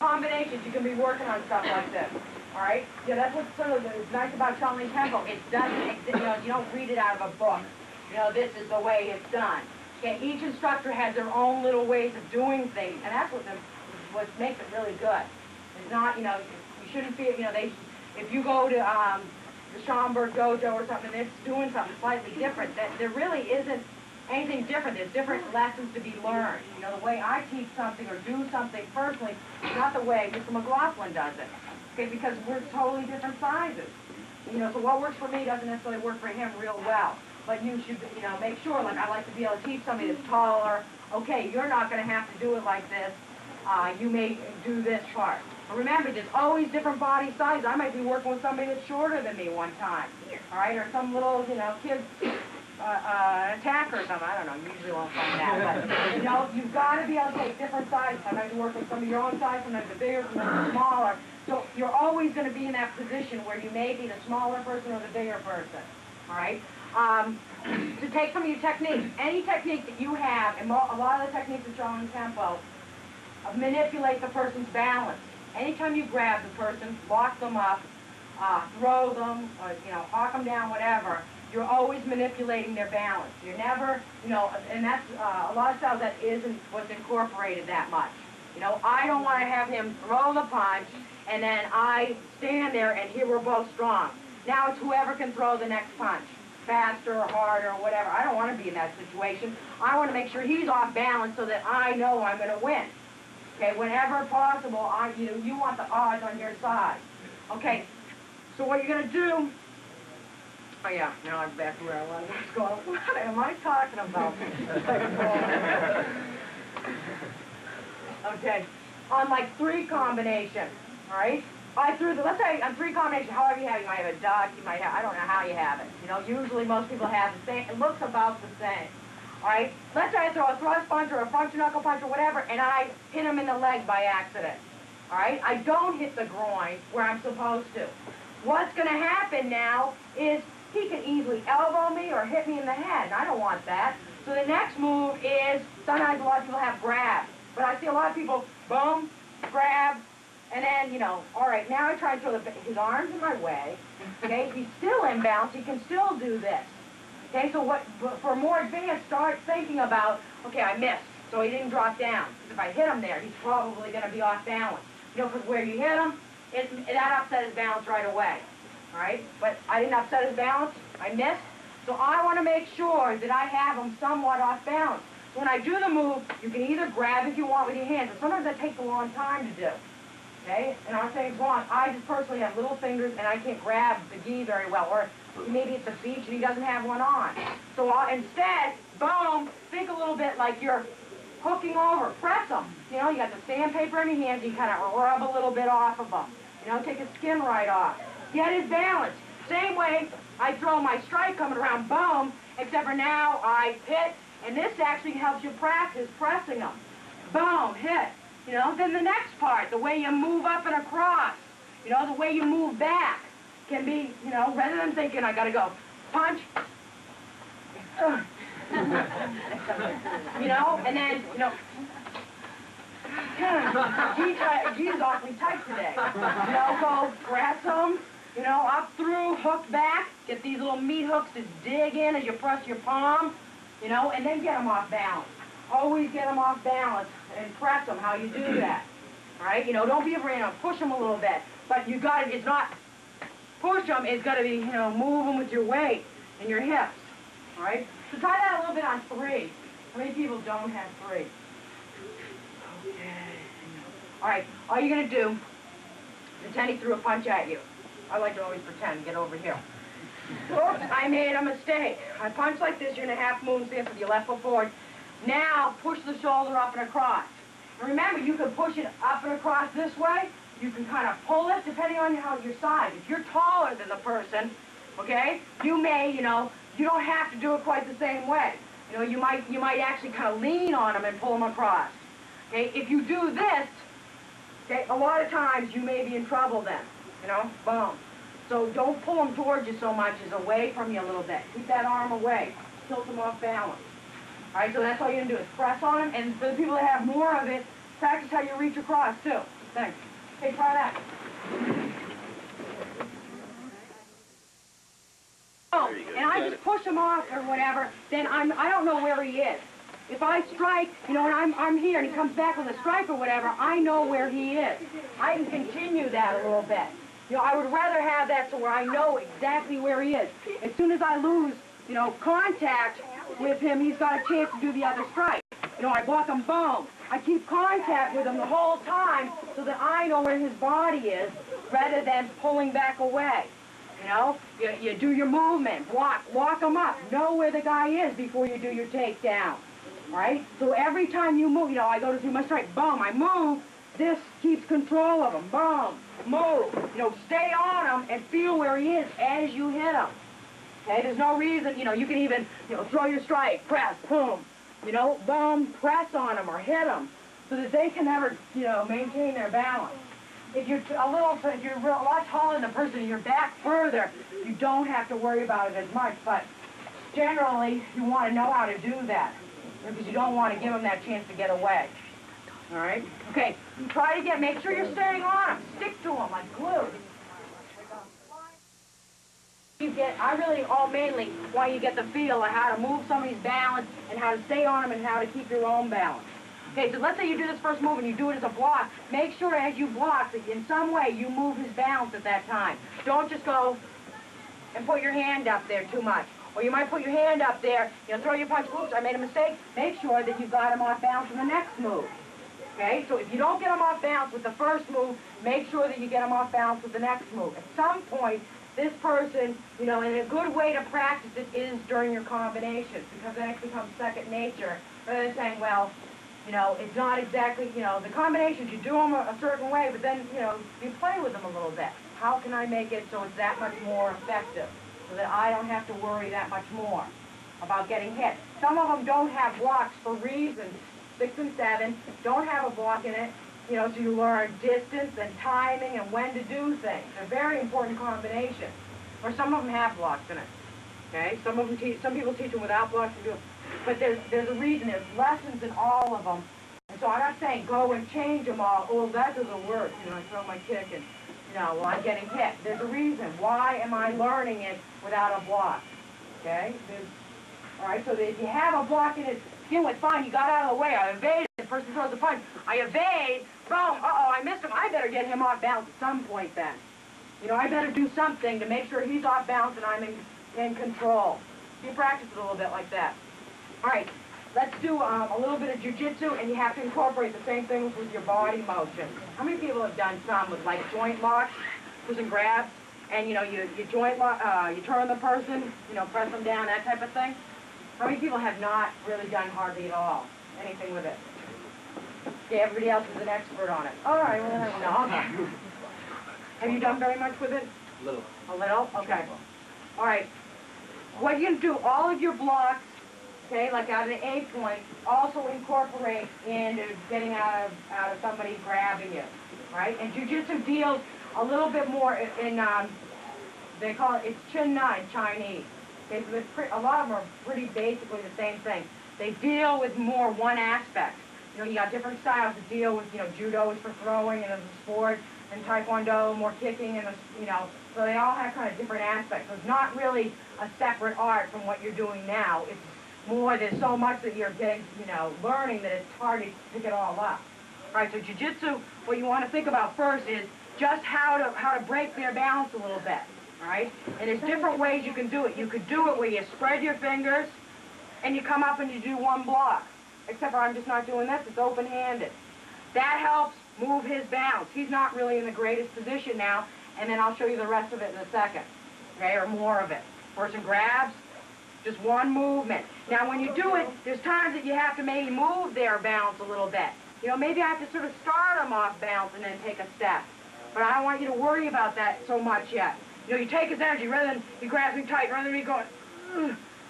Combinations, you can be working on stuff like this. All right? Yeah, that's what's sort of nice about Shaolin Kempo. It doesn't, you know, you don't read it out of a book. You know, this is the way it's done. Okay, each instructor has their own little ways of doing things, and that's what makes it really good. It's not, you know, you shouldn't feel, you know, if you go to the Schaumburg Dojo or something, and it's doing something slightly different, that there really isn't anything different. There's different lessons to be learned. You know, the way I teach something or do something personally is not the way Mr. McLaughlin does it. Okay, because we're totally different sizes. You know, so what works for me doesn't necessarily work for him real well. But you should, you know, make sure, like I like to be able to teach somebody that's taller, okay, you're not going to have to do it like this. You may do this part. But remember, there's always different body sizes. I might be working with somebody that's shorter than me one time. All right, or some little, you know, kid attacker or something. I don't know, you usually won't find that. But, you know, you've got to be able to take different sizes. Sometimes you work with some of your own size, sometimes the bigger, sometimes the smaller. So you're always going to be in that position where you may be the smaller person or the bigger person. All right? To take some of your techniques, any technique that you have, and a lot of the techniques in Shaolin Kempo, manipulate the person's balance. Anytime you grab the person, lock them up, throw them, or, you know, hawk them down, whatever, you're always manipulating their balance. You're never, you know, and that's a lot of styles that isn't what's incorporated that much. You know, I don't want to have him throw the punch, and then I stand there, and here we're both strong. Now it's whoever can throw the next punch, faster or harder or whatever. I don't want to be in that situation. I want to make sure he's off balance so that I know I'm going to win. Okay, whenever possible, you want the odds on your side. Okay, so what you're going to do, oh yeah, now I'm back where I was going. What am I talking about? Okay, on like 3 combinations, all right? I threw the, let's say on 3 combinations, however you have it. You might have a duck, you might have, I don't know how you have it. You know, usually most people have the same, it looks about the same. All right, let's say I throw a thrust punch or a front knuckle punch or whatever, and I hit him in the leg by accident. All right, I don't hit the groin where I'm supposed to. What's going to happen now is he can easily elbow me or hit me in the head, and I don't want that. So the next move is, sometimes a lot of people have grabs, but I see a lot of people, boom, grab, and then, you know, all right, now I try to throw his arms in my way. Okay, he's still in bounce, he can still do this. Okay, so for more advanced, start thinking about, okay, I missed, so he didn't drop down. If I hit him there, he's probably going to be off balance. You know, because where you hit him, that upset his balance right away. All right, but I didn't upset his balance, I missed. So I want to make sure that I have him somewhat off balance. So when I do the move, you can either grab if you want with your hands, but sometimes that takes a long time to do. Okay, and I'm saying it's long. I just personally have little fingers and I can't grab the gi very well, or maybe it's the beach and he doesn't have one on. So instead, boom, think a little bit like you're hooking over, press them. You know, you got the sandpaper in your hands, you kind of rub a little bit off of them. You know, take his skin right off. Get his balance. Same way I throw my strike coming around, boom, except for now I hit, and this actually helps you practice pressing them. Boom, hit. You know, then the next part, the way you move up and across, you know, the way you move back can be, you know, rather than thinking I gotta go punch, you know, and then, you know, geez, awfully tight today. You know, go press them, you know, up through, hook back, get these little meat hooks to dig in as you press your palm. you know, and then get them off balance. Always get them off balance and press them how you do that. All right, you know, don't be afraid of push them a little bit, but you got it. It's not push them. It's got to be, you know, move them with your weight and your hips. All right. So try that a little bit on 3. How many people don't have 3? Okay. All right. All you're gonna do. Pretend he threw a punch at you. I like to always pretend. Get over here. Oops, I made a mistake. I punch like this. You're in a half moon stance with your left foot forward. Now push the shoulder up and across. And remember, you can push it up and across this way. You can kind of pull it depending on your size. If you're taller than the person, okay, you may, you know, you don't have to do it quite the same way. You know, you might actually kind of lean on them and pull them across. Okay, if you do this, okay, a lot of times you may be in trouble then. You know, boom. So don't pull them towards you so much as away from you a little bit. Keep that arm away. Tilt them off balance. All right, so that's all you're going to do is press on them. And for the people that have more of it, practice how you reach across, too. Thanks. Okay, try that. Oh, and I just push him off or whatever, then I don't know where he is. If I strike, you know, and I'm here and he comes back with a strike or whatever, I know where he is. I can continue that a little bit. You know, I would rather have that so where I know exactly where he is. As soon as I lose, you know, contact with him, he's got a chance to do the other strike. You know, I block him, boom. I keep contact with him the whole time so that I know where his body is rather than pulling back away. You know, you do your movement, walk him up, know where the guy is before you do your takedown. Right? So every time you move, you know, I go to do my strike, boom, I move, this keeps control of him, boom, move. You know, stay on him and feel where he is as you hit him. Okay, there's no reason, you know, you can even, you know, throw your strike, press, boom, you know, boom, press on them or hit them so that they can never, you know, maintain their balance. If you're a lot taller than the person and you're back further, you don't have to worry about it as much, but generally you want to know how to do that because you don't want to give them that chance to get away. All right? Okay, try to make sure you're staying on them. Stick to them like glue. I really mainly want you to get the feel of how to move somebody's balance and how to stay on them and how to keep your own balance. Okay, so let's say you do this first move and you do it as a block. Make sure as you block that in some way you move his balance at that time. Don't just go and put your hand up there too much. Or you might put your hand up there, you know, throw your punch, oops, I made a mistake. Make sure that you've got him off balance in the next move. Okay, so if you don't get him off balance with the first move, make sure that you get him off balance with the next move. At some point, this person, you know, and a good way to practice it is during your combinations because then it becomes second nature rather than saying, well, you know, it's not exactly, you know, the combinations, you do them a certain way, but then, you know, you play with them a little bit. How can I make it so it's that much more effective so that I don't have to worry that much more about getting hit? Some of them don't have blocks for reasons. 6 and 7 don't have a block in it, you know, so you learn distance and timing and when to do things. They're very important combinations. Or some of them have blocks in it. Okay, some people teach them without blocks and do them. But there's a reason, there's lessons in all of them. And so I'm not saying go and change them all. Oh, that doesn't work. You know, I throw my kick and, you know, well, I'm getting hit. There's a reason. Why am I learning it without a block? Okay? All right, so that if you have a block in it, begin with, fine, you got out of the way. I evaded. The person throws a punch. I evade. Boom. Uh-oh, I missed him. I better get him off balance at some point then. You know, I better do something to make sure he's off balance and I'm in control. You practice it a little bit like that. All right, let's do a little bit of jiu-jitsu, and you have to incorporate the same things with your body motion. How many people have done some with, like, joint locks, person grabs, and, you know, you joint lock, you turn the person, you know, press them down, that type of thing? How many people have not really done hardly at all, anything with it? Yeah, everybody else is an expert on it. All right, well, then, no, okay. Have you done very much with it? A little. A little? Okay. All right. What you do, all of your blocks, okay, like out of the A point, also incorporate into getting out of somebody grabbing you, right? And jiu-jitsu deals a little bit more in they call it, it's Chin-Na in Chinese. Okay, so a lot of them are pretty basically the same thing. They deal with more one aspect. You know, you got different styles to deal with, you know, judo is for throwing and as a sport, and taekwondo, more kicking, and, you know, so they all have kind of different aspects. So it's not really a separate art from what you're doing now. It's more. There's so much that you're getting, you know, learning that it's hard to pick it all up. All right, so jiu-jitsu, what you want to think about first is just how to break their balance a little bit, all right? And there's different ways you can do it. You could do it where you spread your fingers and you come up and you do one block. Except for I'm just not doing this, it's open-handed. That helps move his balance. He's not really in the greatest position now, and then I'll show you the rest of it in a second, okay, or more of it. Person grabs, just one movement. Now when you do it, there's times that you have to maybe move their balance a little bit. You know, maybe I have to sort of start them off balance and then take a step. But I don't want you to worry about that so much yet. You know, you take his energy, rather than he grabs me tight, rather than me going,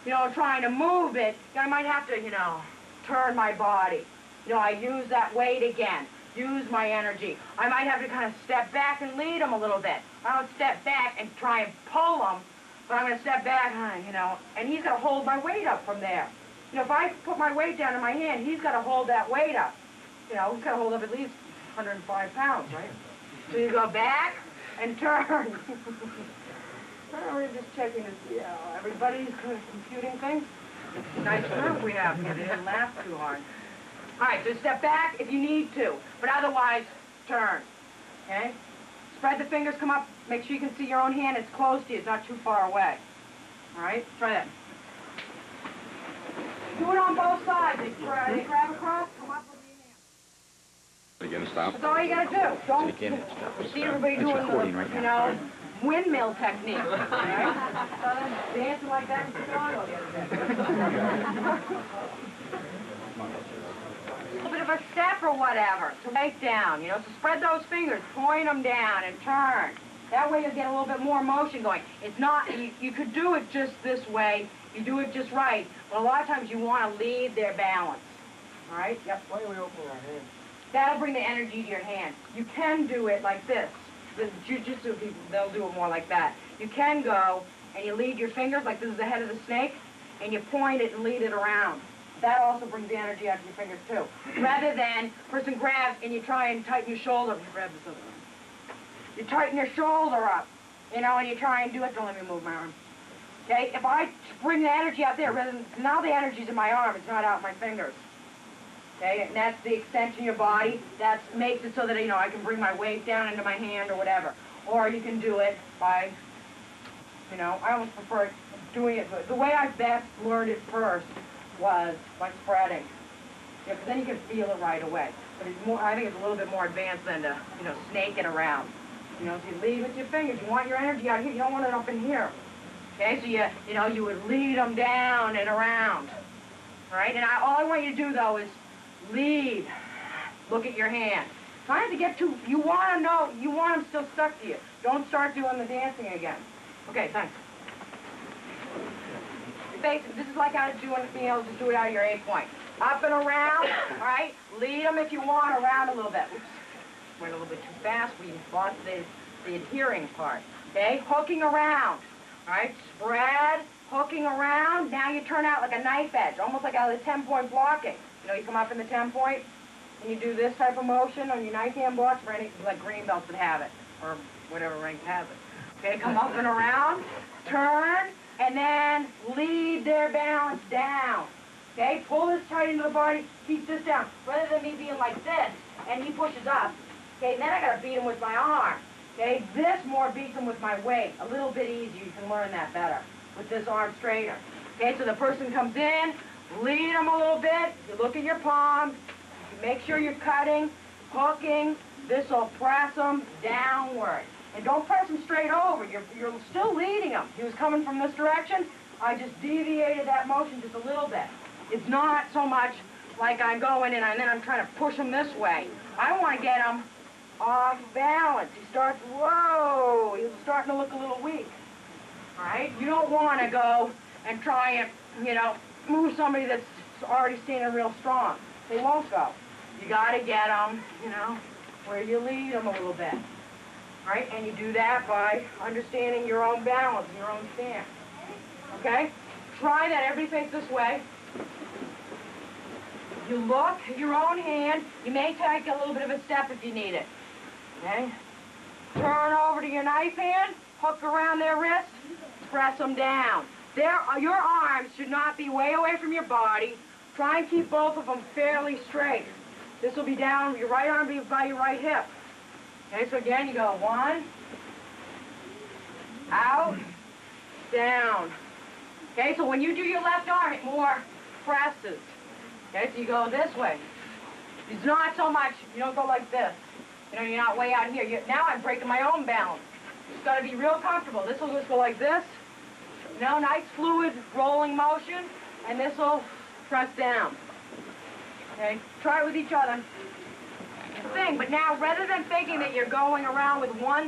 you know, trying to move it, I might have to, you know, turn my body. You know, I use that weight again, use my energy. I might have to kind of step back and lead him a little bit. I don't step back and try and pull him, but I'm going to step back, you know, and he's going to hold my weight up from there. You know, if I put my weight down in my hand, he's got to hold that weight up. You know, he's got to hold up at least 105 pounds, right? So you go back and turn. We're just checking to see how everybody's computing things. Nice group we have here. They didn't laugh too hard. All right, so step back if you need to, but otherwise, turn. Okay? Spread the fingers, come up. Make sure you can see your own hand. It's close to you. It's not too far away. All right? Try that. Do it on both sides. They grab across, come up with your hand. Again, stop. That's all you got to do. Don't see everybody doing the, you know, windmill technique. Right? Dancing like that in Chicago the other day. A little bit of a step or whatever to right down, you know, so spread those fingers, point them down and turn. That way you'll get a little bit more motion going. It's not, you could do it just this way, you do it just right, but a lot of times you want to lead their balance. All right? Yep. Why are we opening our hands? That'll bring the energy to your hand. You can do it like this. The jiu-jitsu people, they'll do it more like that. You can go and you lead your fingers, like this is the head of the snake, and you point it and lead it around. That also brings the energy out of your fingers too. Rather than person grabs and you try and tighten your shoulder. You grab this other one. You tighten your shoulder up, you know, and you try and do it. Don't let me move my arm. Okay? If I bring the energy out there, rather than, now the energy's in my arm, it's not out my fingers. Okay? And that's the extension of your body. That makes it so that, you know, I can bring my weight down into my hand or whatever. Or you can do it by, you know, I almost prefer doing it. The way I best learned it first was by spreading. Yeah, because then you can feel it right away. But it's more, I think it's a little bit more advanced than to, you know, snake it around. You know, so you lead with your fingers. You want your energy out here. You don't want it up in here. Okay, so you know, you would lead them down and around. All right, and all I want you to do, though, is lead. Look at your hand. Try not to get too, you want to know, you want them still stuck to you. Don't start doing the dancing again. Okay, thanks. This is like how to do it, being able to do it out of your 8-point. Up and around, all right? Lead them if you want around a little bit. Oops, went a little bit too fast. We lost the adhering part. Okay, hooking around, all right? Spread, hooking around. Now you turn out like a knife edge, almost like out of the 10-point blocking. You know, you come up in the 10-point, and you do this type of motion on your knife hand blocks for any, like green belts that have it, or whatever rank has it. Okay, come up and around, turn, and then lead their balance down. Okay, pull this tight into the body, keep this down. Rather than me being like this, and he pushes up. Okay, then I gotta beat him with my arm. Okay, this more beats him with my weight. A little bit easier, you can learn that better with this arm straighter. Okay, so the person comes in, lead them a little bit, you look at your palms, you make sure you're cutting, hooking, this will press them downward. And don't press him straight over. You're still leading him. He was coming from this direction. I just deviated that motion just a little bit. It's not so much like I'm going and then I'm trying to push him this way. I want to get him off balance. He starts, whoa, he's starting to look a little weak. All right? You don't want to go and try and, you know, move somebody that's already standing real strong. They won't go. You got to get them, you know, where you lead them a little bit. Right? And you do that by understanding your own balance, your own stance. Okay? Try that. Everybody face this way. You look at your own hand. You may take a little bit of a step if you need it. Okay? Turn over to your knife hand. Hook around their wrist. Press them down. Your arms should not be way away from your body. Try and keep both of them fairly straight. This will be down, your right arm be by your right hip. Okay, so again, you go 1, out, down. Okay, so when you do your left arm, it more presses. Okay, so you go this way. It's not so much, you don't go like this. You know, you're not way out here. Now I'm breaking my own balance. It's got to be real comfortable. This will just go like this. You know, nice fluid rolling motion, and this will press down. Okay, try it with each other. Thing, but now rather than thinking that you're going around with one